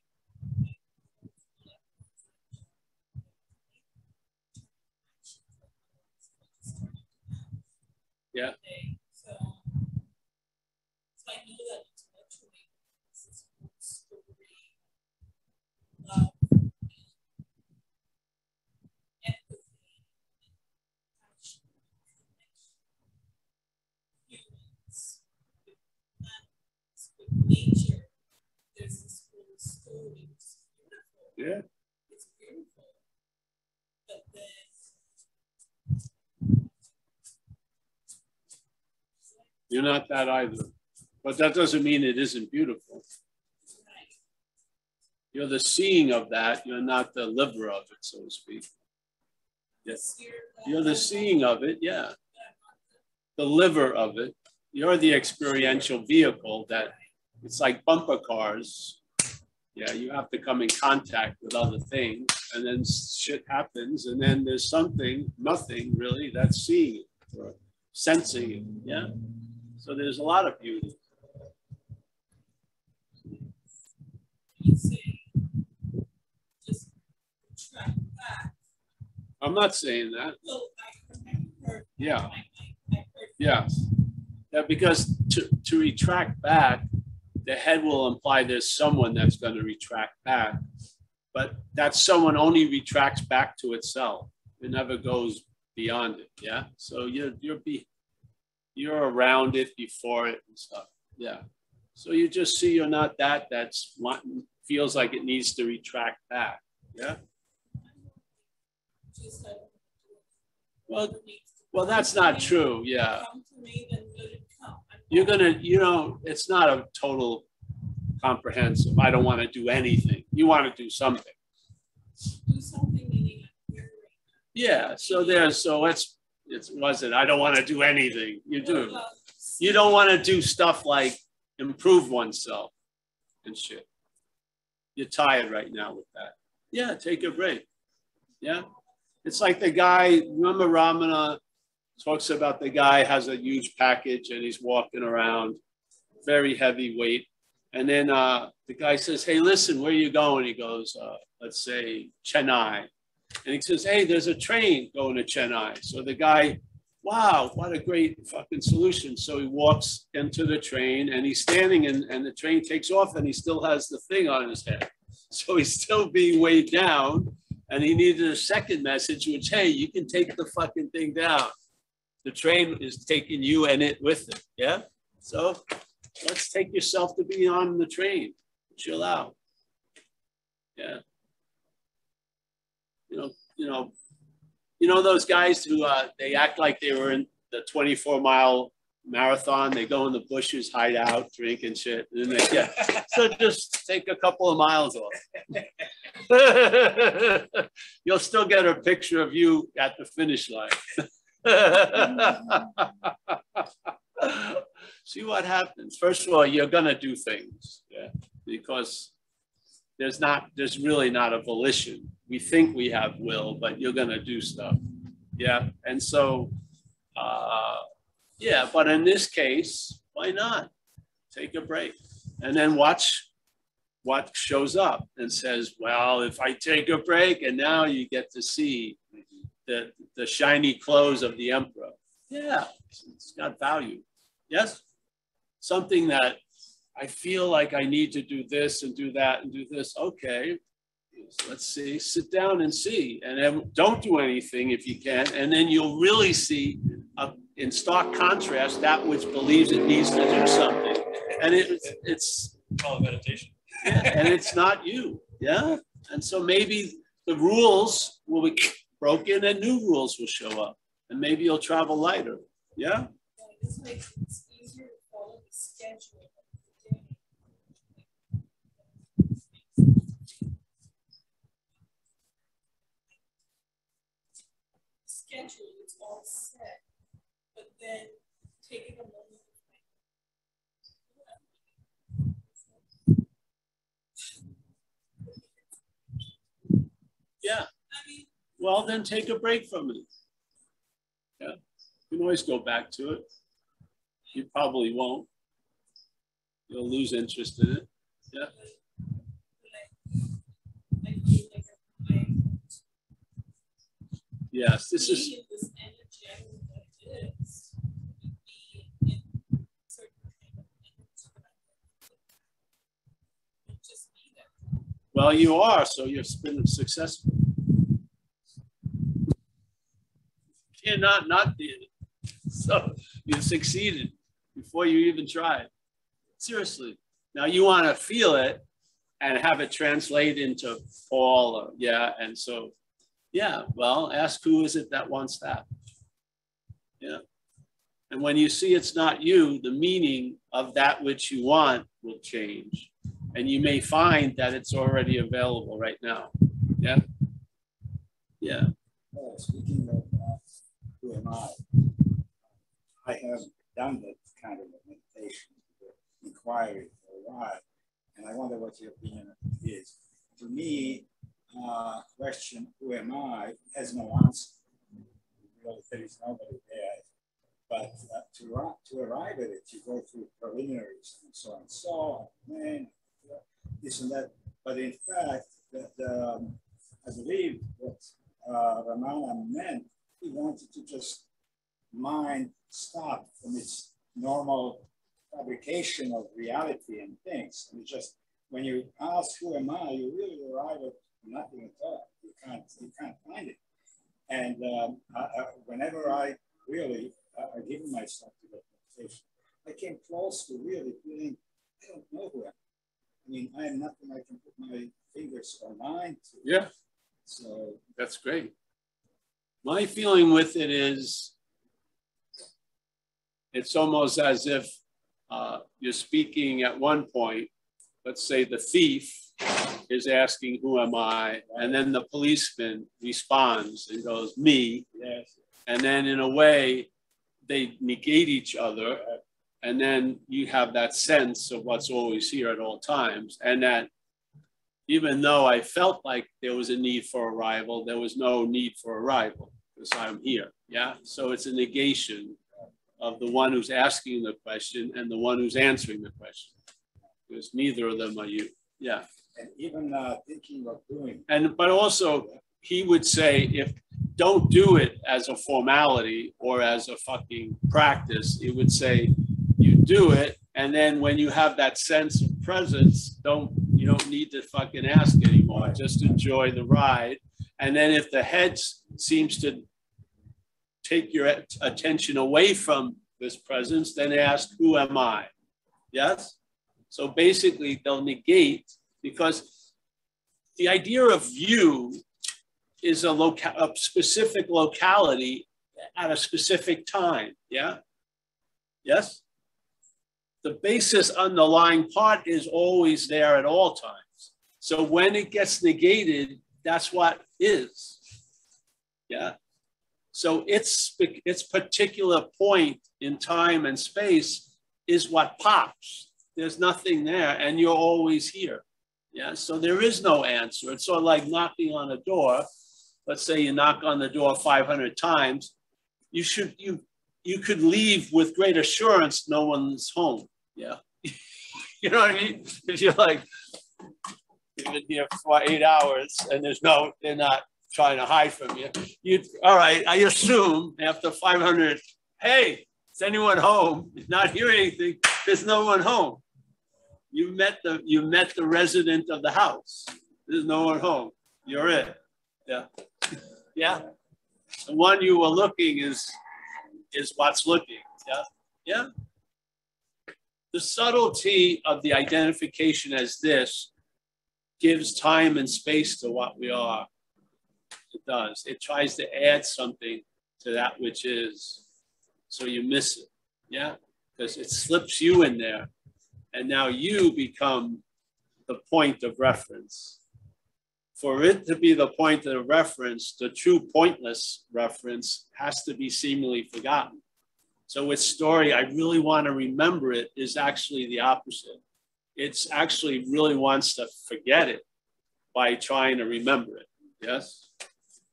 Yeah. So I know that intellectually this is story, love, empathy, passion, connection, humans, with animals, with nature. There's this whole story. It's beautiful. Yeah. It's beautiful. But then You're not that either. But that doesn't mean it isn't beautiful. You're the seeing of that. You're not the liver of it, so to speak. Yes. You're the seeing of it, yeah. The liver of it. You're the experiential vehicle that it's like bumper cars. Yeah, you have to come in contact with other things, and then shit happens, and then there's something, nothing really, that's seeing it or sensing it. Yeah. So there's a lot of beauty. Just track back. I'm not saying that. Well, I heard, yeah. I heard yes. Yeah, because to retract back, the head will imply there's someone that's going to retract back, but that someone only retracts back to itself. It never goes beyond it. Yeah. So you're around it, before it and stuff. Yeah. So you just see you're not that's feels like it needs to retract back. Yeah. Well, that's not true. Yeah. You're gonna, it's not a total comprehensive. I don't want to do anything. You want to do something. Do something. Yeah. So I don't want to do anything. You do. You don't want to do stuff like improve oneself and shit. You're tired right now with that. Yeah. Take a break. Yeah. It's like the guy, remember Ramana talks about the guy has a huge package and he's walking around, very heavy weight. And then the guy says, hey, listen, where are you going? He goes, let's say Chennai. And he says, hey, there's a train going to Chennai. So the guy, wow, what a great fucking solution. So he walks into the train and he's standing and the train takes off and he still has the thing on his head. So he's still being weighed down. And he needed a second message, which, hey, you can take the fucking thing down. The train is taking you and it with it. Yeah. So let's take yourself to be on the train. Chill out. Yeah. You know those guys who they act like they were in the 24-mile marathon. They go in the bushes, hide out, drink and shit. And then so just take a couple of miles off. You'll still get a picture of you at the finish line. See what happens. First of all, you're gonna do things, yeah, because there's really not a volition. We think we have will, but you're gonna do stuff, yeah. And so, yeah. But in this case, why not take a break and then watch what shows up and says, well, if I take a break, and now you get to see the shiny clothes of the emperor. Yeah, it's got value. Yes, something that I feel like I need to do this and do that and do this. Okay, let's see, sit down and see, and then don't do anything if you can, and then you'll really see in stark contrast that which believes it needs to do something, and it's called meditation. Yeah, and it's not you. Yeah, and so maybe the rules will be broken and new rules will show up, and maybe you'll travel lighter. Yeah. This makes it easier to follow the schedule of the day. Schedule is all set, but then taking a moment. Yeah. Well, then take a break from it. Yeah. You can always go back to it. You probably won't. You'll lose interest in it. Yeah. Yes, this is. Well, you are, so you've been successful. You cannot not be it. So you've succeeded before you even tried. Seriously. Now you want to feel it and have it translate into fall, or, yeah. And so, yeah, well, ask who is it that wants that? Yeah. And when you see it's not you, the meaning of that which you want will change. And you may find that it's already available right now. Yeah. Yeah. Speaking of who am I have done that kind of a meditation, inquiry for a while, and I wonder what your opinion is, to me, question, who am I, has no answer. Because there is nobody there. But to arrive at it, you go through preliminaries and so on. So, man, this and that. But in fact, I believe what Ramana meant, he wanted to just mind stop from its normal fabrication of reality and things. And just when you ask who am I, you really arrive at nothing at all. You can't find it. And whenever I really give myself to that meditation, I came close to really feeling I don't know who I am. I mean, I am nothing I can put my fingers or mind to. Yeah. So that's great. My feeling with it is it's almost as if you're speaking at one point, let's say the thief is asking, who am I? And then the policeman responds and goes, me. yes. And then in a way, they negate each other. And then you have that sense of what's always here at all times. And that even though I felt like there was a need for arrival, there was no need for arrival because I'm here. Yeah. So it's a negation of the one who's asking the question and the one who's answering the question. Because neither of them are you. Yeah. And even thinking of doing. But also he would say, if don't do it as a formality or as a fucking practice, it would say you do it. And then when you have that sense of presence, you don't need to fucking ask anymore. Just enjoy the ride. And then if the head seems to take your attention away from this presence, then ask, who am I? Yes? So basically they'll negate, because the idea of you is a specific locality at a specific time. Yeah? Yes? The basis underlying part is always there at all times. So when it gets negated, that's what is. Yeah. So its particular point in time and space is what pops. There's nothing there, and you're always here. Yeah. So there is no answer. It's sort of like knocking on a door. Let's say you knock on the door 500 times. You could leave with great assurance no one's home. Yeah. You know what I mean? If you're like, you've been here for 8 hours and they're not trying to hide from you. All right, I assume after 500, hey, is anyone home? Not hearing anything, there's no one home. You met the resident of the house. There's no one home. You're it. Yeah. Yeah. The one you were looking is what's looking. Yeah. Yeah. The subtlety of the identification as this gives time and space to what we are. It does. It tries to add something to that which is, so you miss it. Yeah. Because it slips you in there. And now you become the point of reference. For it to be the point of reference, the true pointless reference has to be seemingly forgotten. So its story, I really want to remember it, is actually the opposite. It's actually really wants to forget it by trying to remember it. Yes?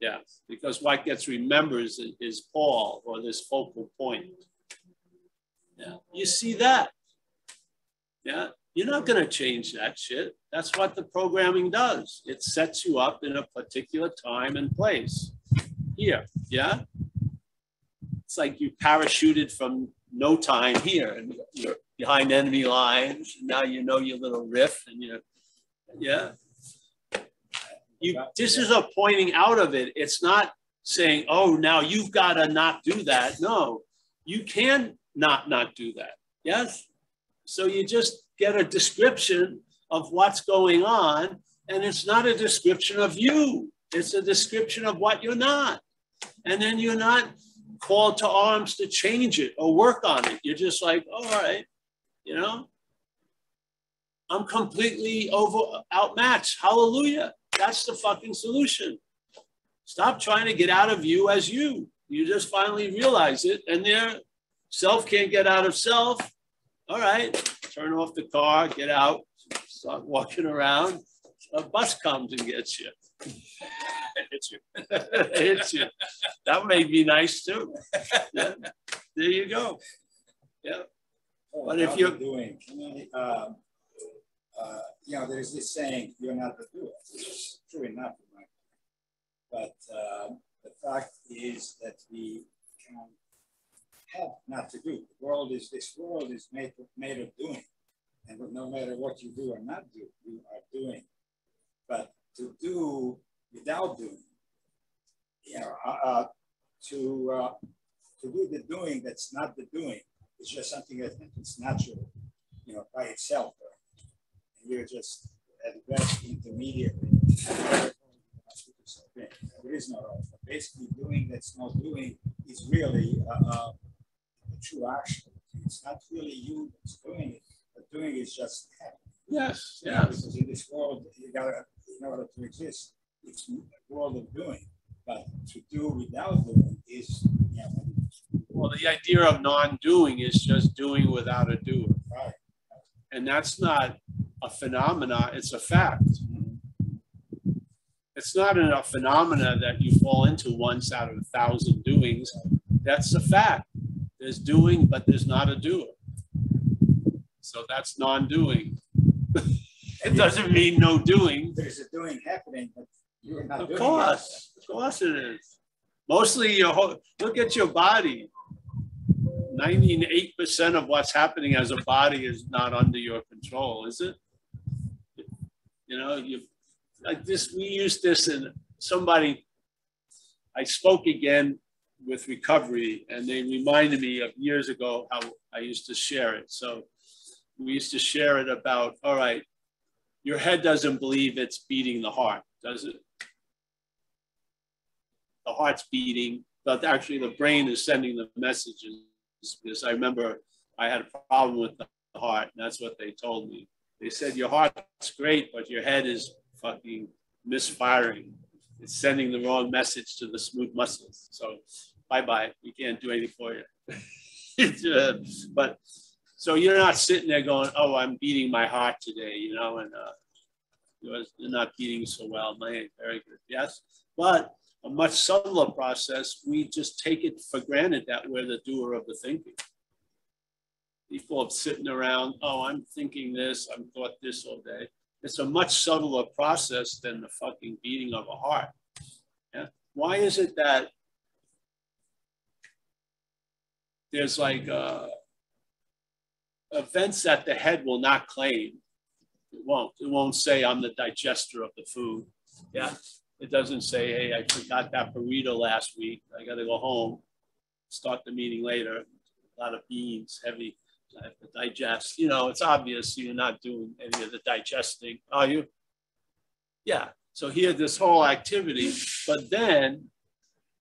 Yeah. Because what gets remembered is Paul, or this focal point. Yeah. You see that? Yeah. You're not going to change that shit. That's what the programming does. It sets you up in a particular time and place. Here. Yeah. It's like you parachuted from no time here and you're behind enemy lines. And now you know your little riff and yeah. This is a pointing out of it. It's not saying, oh, now you've got to not do that. No, you can not do that. Yes. So you just get a description of what's going on. And it's not a description of you. It's a description of what you're not. And then you're not called to arms to change it or work on it. You're just like, all right, I'm completely outmatched. Hallelujah. That's the fucking solution. Stop trying to get out of you as you. You just finally realize it, and their self can't get out of self. All right, turn off the car, get out, start walking around. a bus comes and gets you. It hits you. It hits you. That may be nice too. Yeah. There you go. Yeah. But if you're doing, there's this saying, "You're not the doer," which is true enough in my opinion. But the fact is that we can have not to do. This world is made of doing, and no matter what you do or not do, you are doing. But to do without doing, to do the doing that's not the doing, it's just something that it's natural, by itself. And you're just at best intermediate. There is no wrong. Basically, doing that's not doing is really a true action. It's not really you that's doing it, but doing is just happening. Yes, yes. Because in this world, you gotta, in order to exist, it's a world of doing. But to do without doing is, well, the idea of non-doing is just doing without a doer. Right. And that's not a phenomena, it's a fact. It's not a phenomena that you fall into once out of 1,000 doings. That's a fact. There's doing, but there's not a doer. So that's non-doing. It doesn't mean no doing. There's a doing happening, but you're not doing it. Of course it is. Mostly, look at your body. 98% of what's happening as a body is not under your control, is it? We used this in somebody, I spoke again with recovery, and they reminded me of years ago how I used to share it. So we used to share it about, all right, your head doesn't believe it's beating the heart, does it? The heart's beating, but actually the brain is sending the messages. Because I remember I had a problem with the heart, and that's what they told me. They said, your heart's great, but your head is fucking misfiring. It's sending the wrong message to the smooth muscles. So bye-bye, we can't do anything for you. But so you're not sitting there going, oh, I'm beating my heart today, and you're not beating so well. Very good, yes. But a much subtler process, we just take it for granted that we're the doer of the thinking. People are sitting around, oh, I'm thinking this, I've thought this all day. It's a much subtler process than the fucking beating of a heart. Yeah? Why is it that there's like events that the head will not claim? It won't say I'm the digester of the food. Yeah. It doesn't say, hey, I forgot that burrito last week. I got to go home, start the meeting later. A lot of beans, heavy, I have to digest. It's obvious you're not doing any of the digesting, are you? Yeah. So here, this whole activity, but then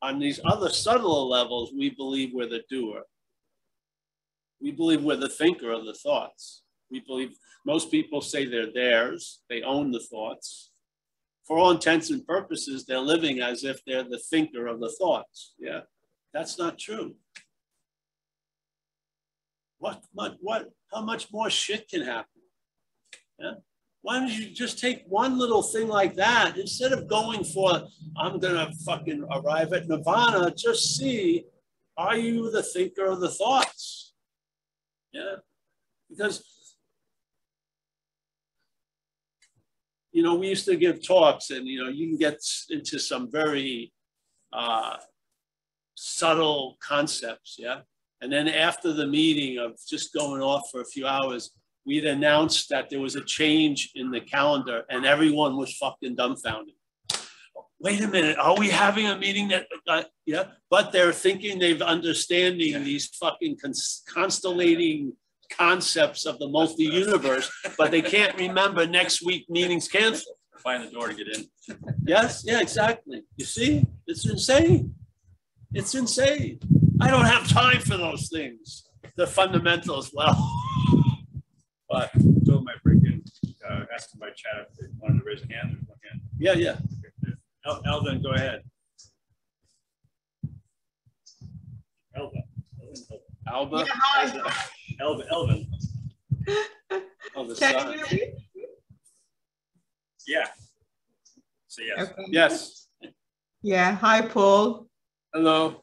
on these other subtler levels, we believe we're the doer. We believe we're the thinker of the thoughts. We believe most people say they're theirs. They own the thoughts. For all intents and purposes, they're living as if they're the thinker of the thoughts. Yeah, that's not true. How much more shit can happen? Yeah. Why don't you just take one little thing like that instead of going for, I'm gonna fucking arrive at nirvana, just see, are you the thinker of the thoughts? Yeah, because we used to give talks, and you can get into some very subtle concepts, yeah. And then after the meeting of just going off for a few hours, we'd announced that there was a change in the calendar, and everyone was fucking dumbfounded. Wait a minute, are we having a meeting that? Yeah, but they're thinking they're understanding these fucking constellating concepts of the multi-universe, but they can't remember next week meeting's canceled. Find the door to get in. Yes, yeah, exactly. You see, it's insane. It's insane. I don't have time for those things. The fundamentals, well. But so my freaking asked my chat if they wanted to raise a hand. Yeah, yeah. Elvin, go ahead. Alba. Yeah, hi. Elvin. Oh, the Can sun. you hear me? Yeah. So yes. Okay. Yes. Yeah. Hi, Paul. Hello.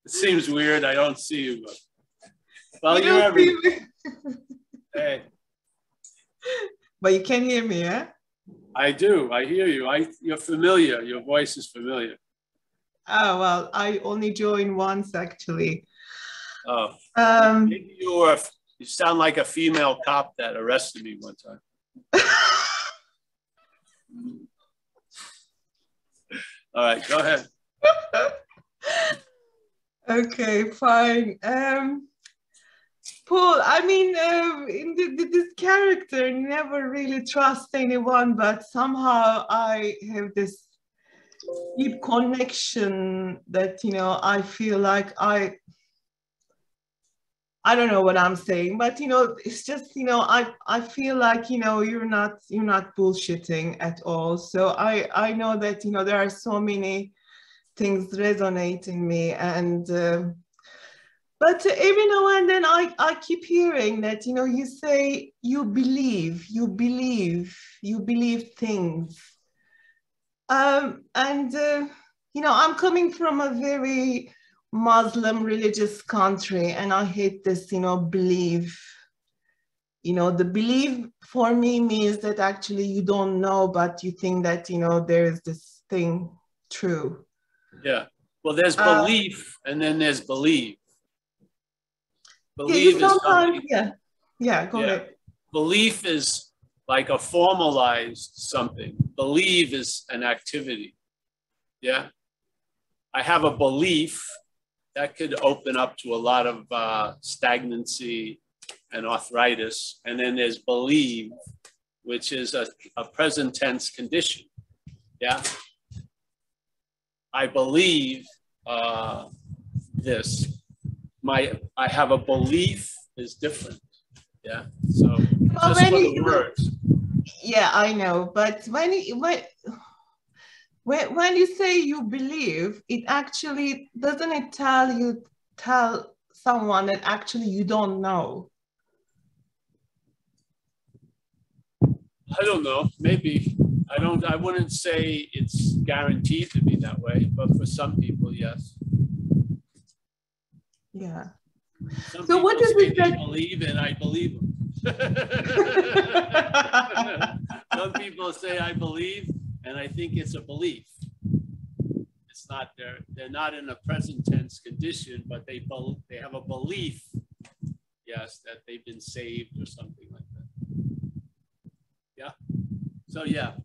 It seems weird. I don't see you, but well, you're everywhere. Hey. But you can hear me, yeah? I do. I hear you. You're familiar. Your voice is familiar. Oh, well, I only joined once, actually. Oh. Maybe you sound like a female cop that arrested me one time. All right, go ahead. Okay, fine. Paul, I mean, this character never really trusts anyone, but somehow I have this deep connection that, you know, I feel like I don't know what I'm saying, but, you know, it's just, you know, I feel like, you know, you're not bullshitting at all. So I know that, you know, there are so many things resonate in me, and but every now and then I keep hearing that, you know, you say you believe things. And, you know, I'm coming from a very Muslim religious country, and I hate this, you know, belief. You know, the belief for me means that actually you don't know, but you think that, you know, there's this thing true. Yeah. Well, there's belief and then there's believe. Believe is something. Yeah, go ahead. Belief is like a formalized something. Believe is an activity. Yeah. I have a belief that could open up to a lot of stagnancy and arthritis. And then there's believe, which is a present tense condition. Yeah. I believe this. I have a belief is different. Yeah. So well, just for the words. Yeah, I know. But when you say you believe, it actually doesn't it tell someone that actually you don't know? I don't know. Maybe. I wouldn't say it's guaranteed to be that way, but for some people, yes. Yeah. So what is it that believe and I believe them? Some people say I believe, and I think it's a belief. It's not they're not in a present tense condition, but they have a belief, yes, that they've been saved or something like that. Yeah. So yeah.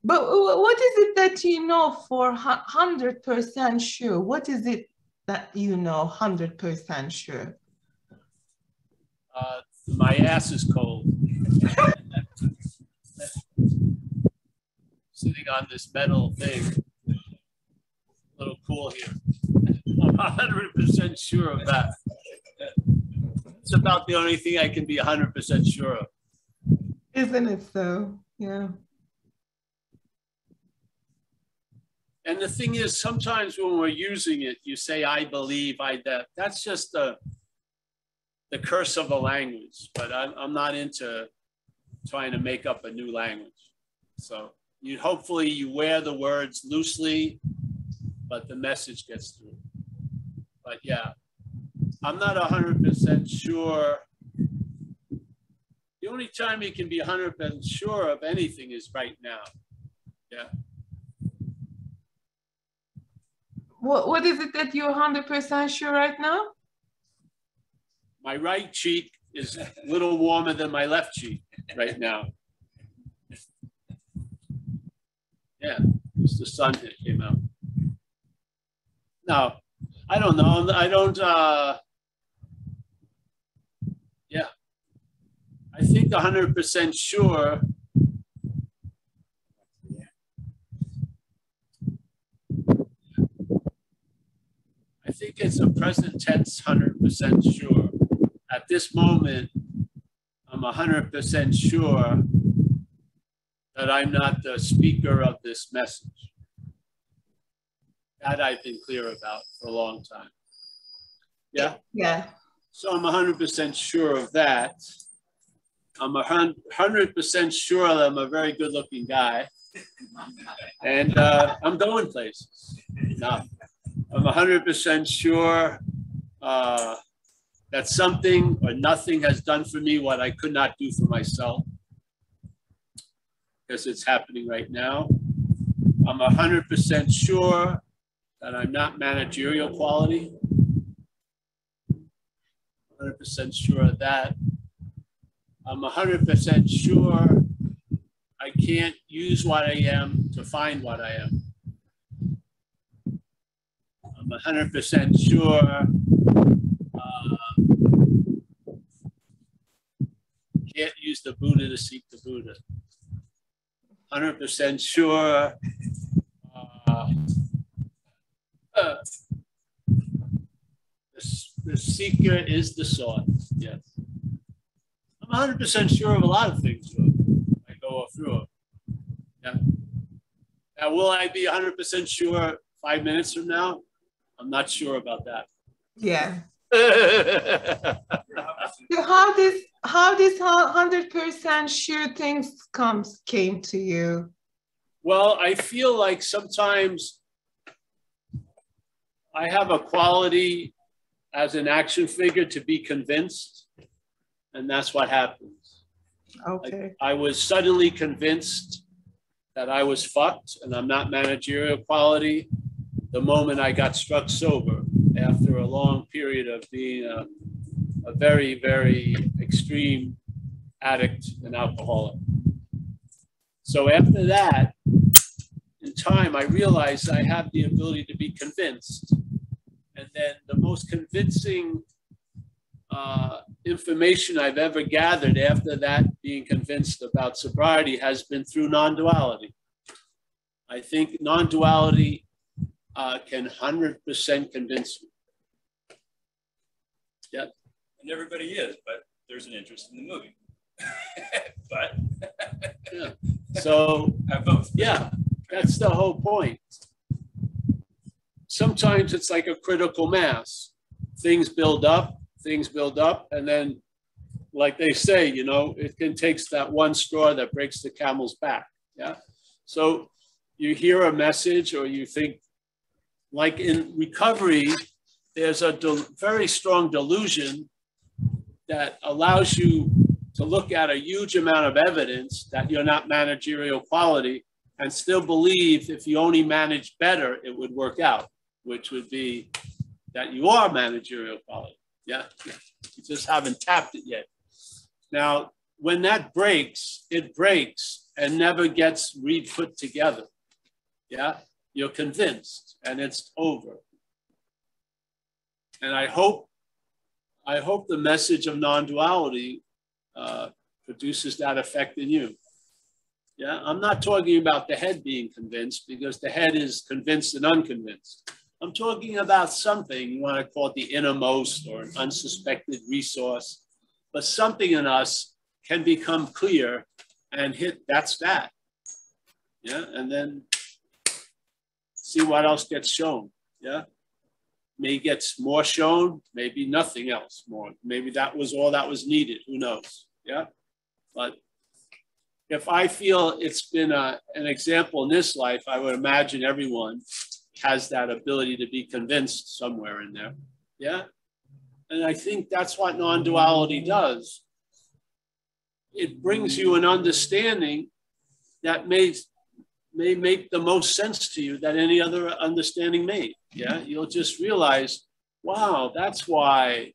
But what is it that you know for 100% sure? What is it that you know 100% sure? My ass is cold. Sitting on this metal thing. A little cool here. I'm 100% sure of that. It's about the only thing I can be 100% sure of. Isn't it so? Yeah. And the thing is, sometimes when we're using it, you say, I believe, that. That's just the curse of the language. But I'm not into trying to make up a new language. So hopefully you wear the words loosely, but the message gets through. But yeah, I'm not 100% sure. The only time you can be 100% sure of anything is right now. Yeah. What is it that you're 100% sure right now? My right cheek is a little warmer than my left cheek right now. Yeah, it's the sun that came out. No, I don't know. I don't, yeah. I think 100% sure. I think it's a present tense 100% sure. At this moment, I'm 100% sure that I'm not the speaker of this message. That I've been clear about for a long time. Yeah? Yeah. So I'm 100% sure of that. I'm 100% sure that I'm a very good-looking guy, and I'm going places. Now, I'm 100% sure that something or nothing has done for me what I could not do for myself, because it's happening right now. I'm 100% sure that I'm not managerial quality. 100% sure of that. I'm 100% sure I can't use what I am to find what I am. I'm 100% sure can't use the Buddha to seek the Buddha. 100% sure the seeker is the sought. Yes. I'm 100% sure of a lot of things. I go through it. Yeah. Now, will I be 100% sure 5 minutes from now? I'm not sure about that. Yeah. So how this 100% sure things came to you? Well, I feel like sometimes I have a quality as an action figure to be convinced, and that's what happens. Okay. I was suddenly convinced that I was fucked and I'm not managerial quality the moment I got struck sober after a long period of being a very, very extreme addict and alcoholic. So after that, in time, I realized I have the ability to be convinced. And then the most convincing information I've ever gathered after that, being convinced about sobriety, has been through non-duality. I think non-duality can 100% convince you. Yeah. And everybody is, but there's an interest in the movie. But yeah. So both. Yeah, that's the whole point. Sometimes it's like a critical mass. Things build up, and then, like they say, you know, it can take that one straw that breaks the camel's back. Yeah. So you hear a message, or you think, like in recovery, there's a very strong delusion that allows you to look at a huge amount of evidence that you're not managerial quality and still believe if you only manage better, it would work out, which would be that you are managerial quality. Yeah, you just haven't tapped it yet. Now, when that breaks, it breaks and never gets re-put together. Yeah, you're convinced and it's over. And I hope the message of non-duality produces that effect in you. Yeah, I'm not talking about the head being convinced, because the head is convinced and unconvinced. I'm talking about something, you want to call it the innermost or an unsuspected resource, but something in us can become clear and hit, that's that. Yeah, and then see what else gets shown. Yeah, maybe gets more shown, maybe nothing else more. Maybe that was all that was needed, who knows? Yeah, but if I feel it's been an example in this life, I would imagine everyone has that ability to be convinced somewhere in there. Yeah. And I think that's what non-duality does. It brings you an understanding that may make the most sense to you that any other understanding may. Yeah. You'll just realize, wow, that's why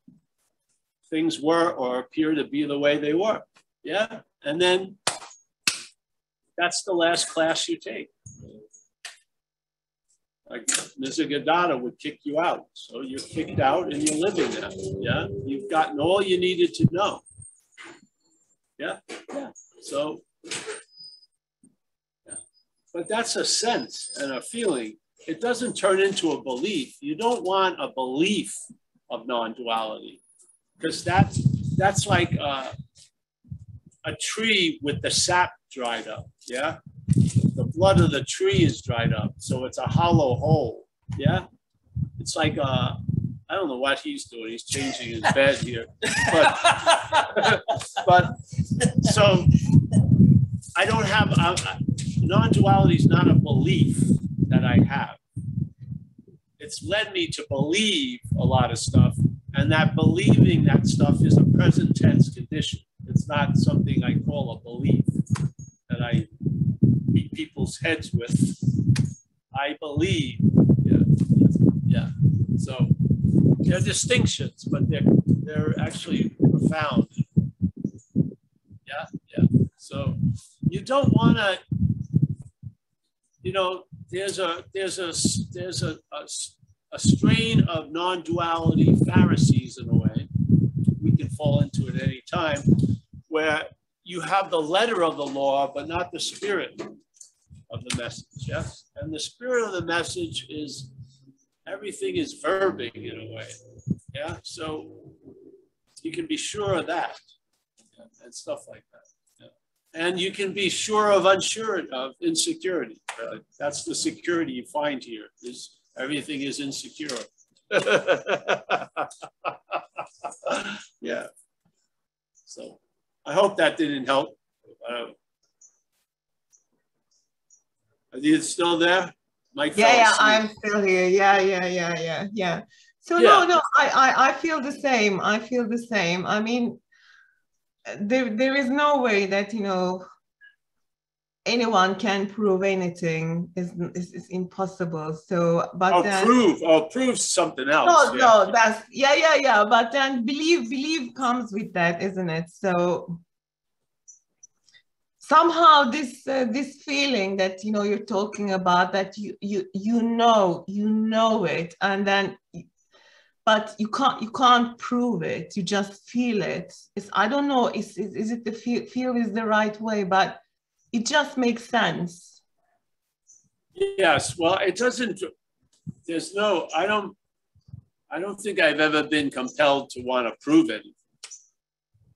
things were or appear to be the way they were. Yeah. And then that's the last class you take. Like Nisargadatta would kick you out. So you're kicked out and you're living now. Yeah. You've gotten all you needed to know. Yeah. Yeah. So, yeah. But that's a sense and a feeling. It doesn't turn into a belief. You don't want a belief of non-duality, because that's like a tree with the sap dried up. Yeah. The blood of the tree is dried up, so it's a hollow hole. Yeah, it's like I don't know what he's doing. He's changing his bed here, but So I don't have, non-duality is not a belief that I have. It's led me to believe a lot of stuff, and that believing that stuff is a present tense condition. It's not something I call a belief that I beat people's heads with. I believe, yeah. So they're distinctions, but they're actually profound. Yeah. So you don't want to, you know, there's a strain of non-duality Pharisees in a way. We can fall into it any time, where you have the letter of the law, but not the spirit of the message. Yes, and the spirit of the message is everything is verbing in a way. Yeah, so you can be sure of that, and stuff like that. And you can be sure of insecurity. That's the security you find here, is everything is insecure. Yeah. So I hope that didn't help. Are you still there? Mike? Yeah, I'm still here. Yeah. So yeah. No, I feel the same. I feel the same. I mean, there is no way that, you know, anyone can prove anything. Is impossible. So, but then, prove something else. No, that's yeah. But then believe comes with that, isn't it? So somehow this feeling that, you know, you're talking about, that you know it, and then, but you can't prove it. You just feel it. I don't know. Is it the feel is the right way, but it just makes sense. Yes. Well, it doesn't. There's no. I don't think I've ever been compelled to want to prove it.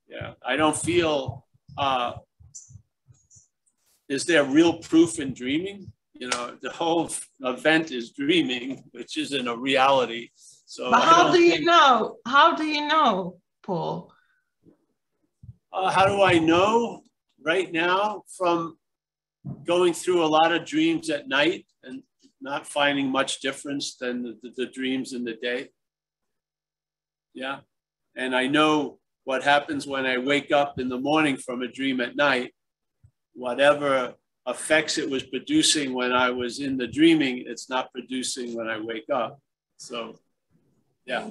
Yeah. I don't feel. Is there real proof in dreaming? You know, the whole event is dreaming, which isn't a reality. So, but how do you know? How do you know, Paul? How do I know? Right now, from going through a lot of dreams at night and not finding much difference than the dreams in the day. Yeah. And I know what happens when I wake up in the morning from a dream at night. Whatever effects it was producing when I was in the dreaming, it's not producing when I wake up. So, yeah.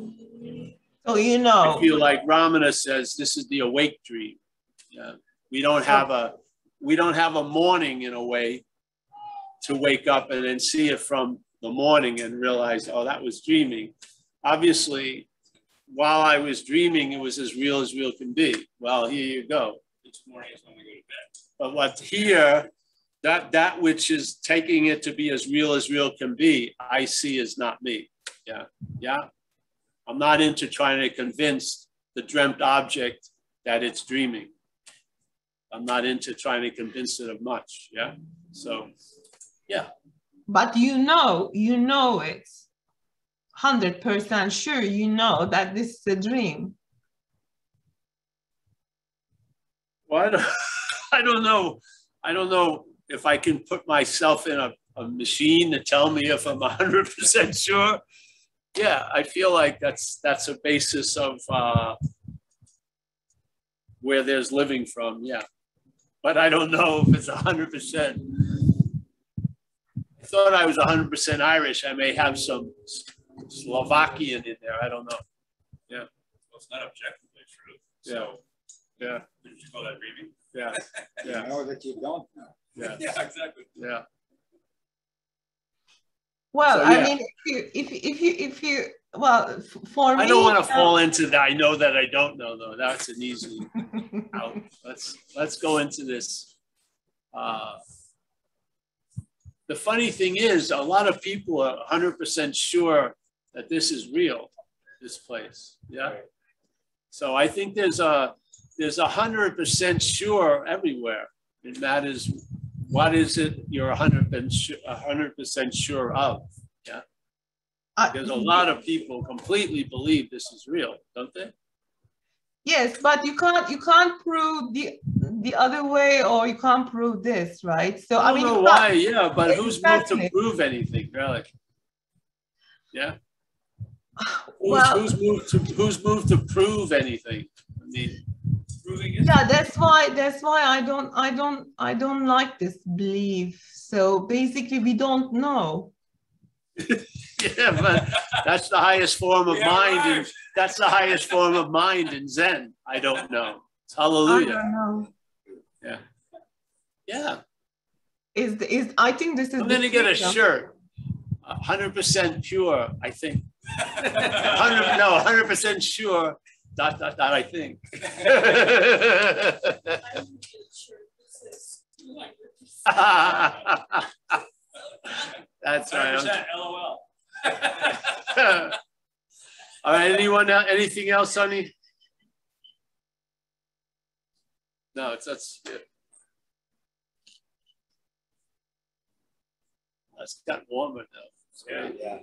So, you know, I feel like Ramana says this is the awake dream. Yeah. We don't have a morning in a way to wake up and then see it from the morning and realize, oh, that was dreaming. Obviously, while I was dreaming, it was as real can be. Well, here you go. This morning is when we go to bed. But what here, that which is taking it to be as real can be, I see as not me. Yeah. I'm not into trying to convince the dreamt object that it's dreaming. I'm not into trying to convince it of much. Yeah. So, yeah. But you know it's 100% sure. You know that this is a dream. Well, I don't know. I don't know if I can put myself in a machine to tell me if I'm 100% sure. Yeah, I feel like that's a basis of where there's living from. Yeah. But I don't know if it's 100%. I thought I was 100% Irish. I may have some Slovakian in there. I don't know. Yeah. Well, it's not objectively true. So, yeah. Did you call that dreaming? Yeah. You know that you don't know. Yeah. Yeah, exactly. Yeah. Well, so, yeah. I mean, if you, well, for me, I don't want to fall into that. I know that I don't know, though. That's an easy out. Let's go into this. The funny thing is, a lot of people are 100% sure that this is real, this place. Yeah. So I think there's 100% sure everywhere. It matters. What is it you're 100% sure of? Yeah. There's a lot of people completely believe this is real, don't they? Yes, but you can't prove the other way, or you can't prove this, right? So I don't know why, yeah, but who's moved to prove anything, really? Yeah. Who's moved to prove anything? I mean, proving it. Yeah, that's why I don't like this belief. So basically, we don't know. Yeah, but that's the highest form of mind. That's the highest form of mind in Zen. I don't know. It's hallelujah. I don't know. Yeah. Yeah. I think this is. I'm gonna get a shirt. 100% pure, I think. 100% sure. ... I think. That's right. LOL. All right. Anyone else? Anything else, Sonny? No, that's it. It's got warmer now. Yeah.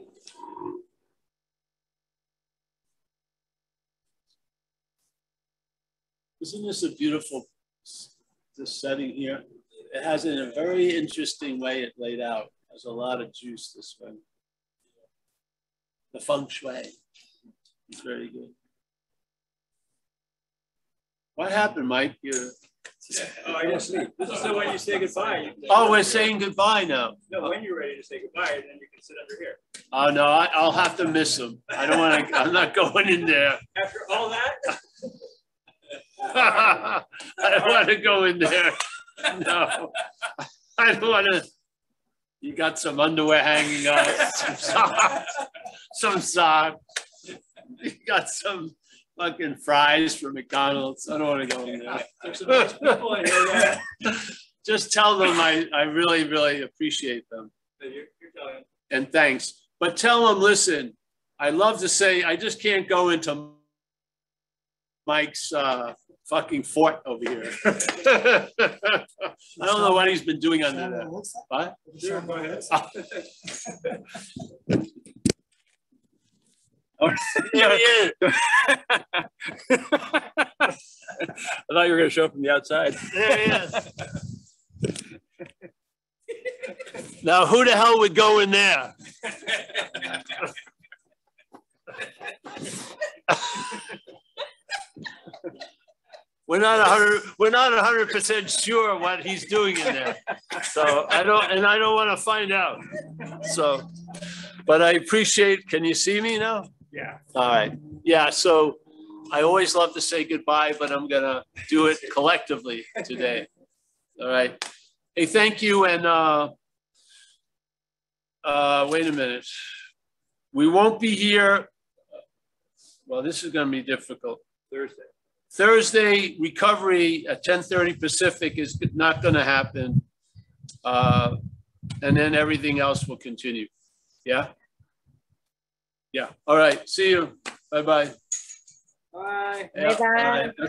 Isn't this a beautiful this setting here? It has it in a very interesting way it laid out. There's a lot of juice this one. The feng shui. It's very good. What happened, Mike? I guess this is the way you say goodbye. Oh, we're saying goodbye now. No, when you're ready to say goodbye, then you can sit under here. Oh no, I'll have to miss him. I don't want to. I'm not going in there. After all that. I don't want to go in there. No, I don't want to. You got some underwear hanging up, some socks. You got some fucking fries from McDonald's. I don't want to go in there. There's some nice people in here. Just tell them I really, really appreciate them. You're telling them. And thanks. But tell them, listen, I love to say, I just can't go into Mike's fucking fort over here. I don't know what he's been doing under there. What? Sure, go ahead. Here he is. I thought you were going to show up from the outside. There he is. Now, who the hell would go in there? We're not 100% sure what he's doing in there. So I don't want to find out. So, but I appreciate, can you see me now? Yeah. All right. Yeah. So I always love to say goodbye, but I'm going to do it collectively today. All right. Hey, thank you. And wait a minute. We won't be here. Well, this is going to be difficult. Thursday recovery at 10:30 Pacific is not going to happen. And then everything else will continue. Yeah. Yeah. All right. See you. Bye-bye. Bye. Yeah, Bye-bye. bye.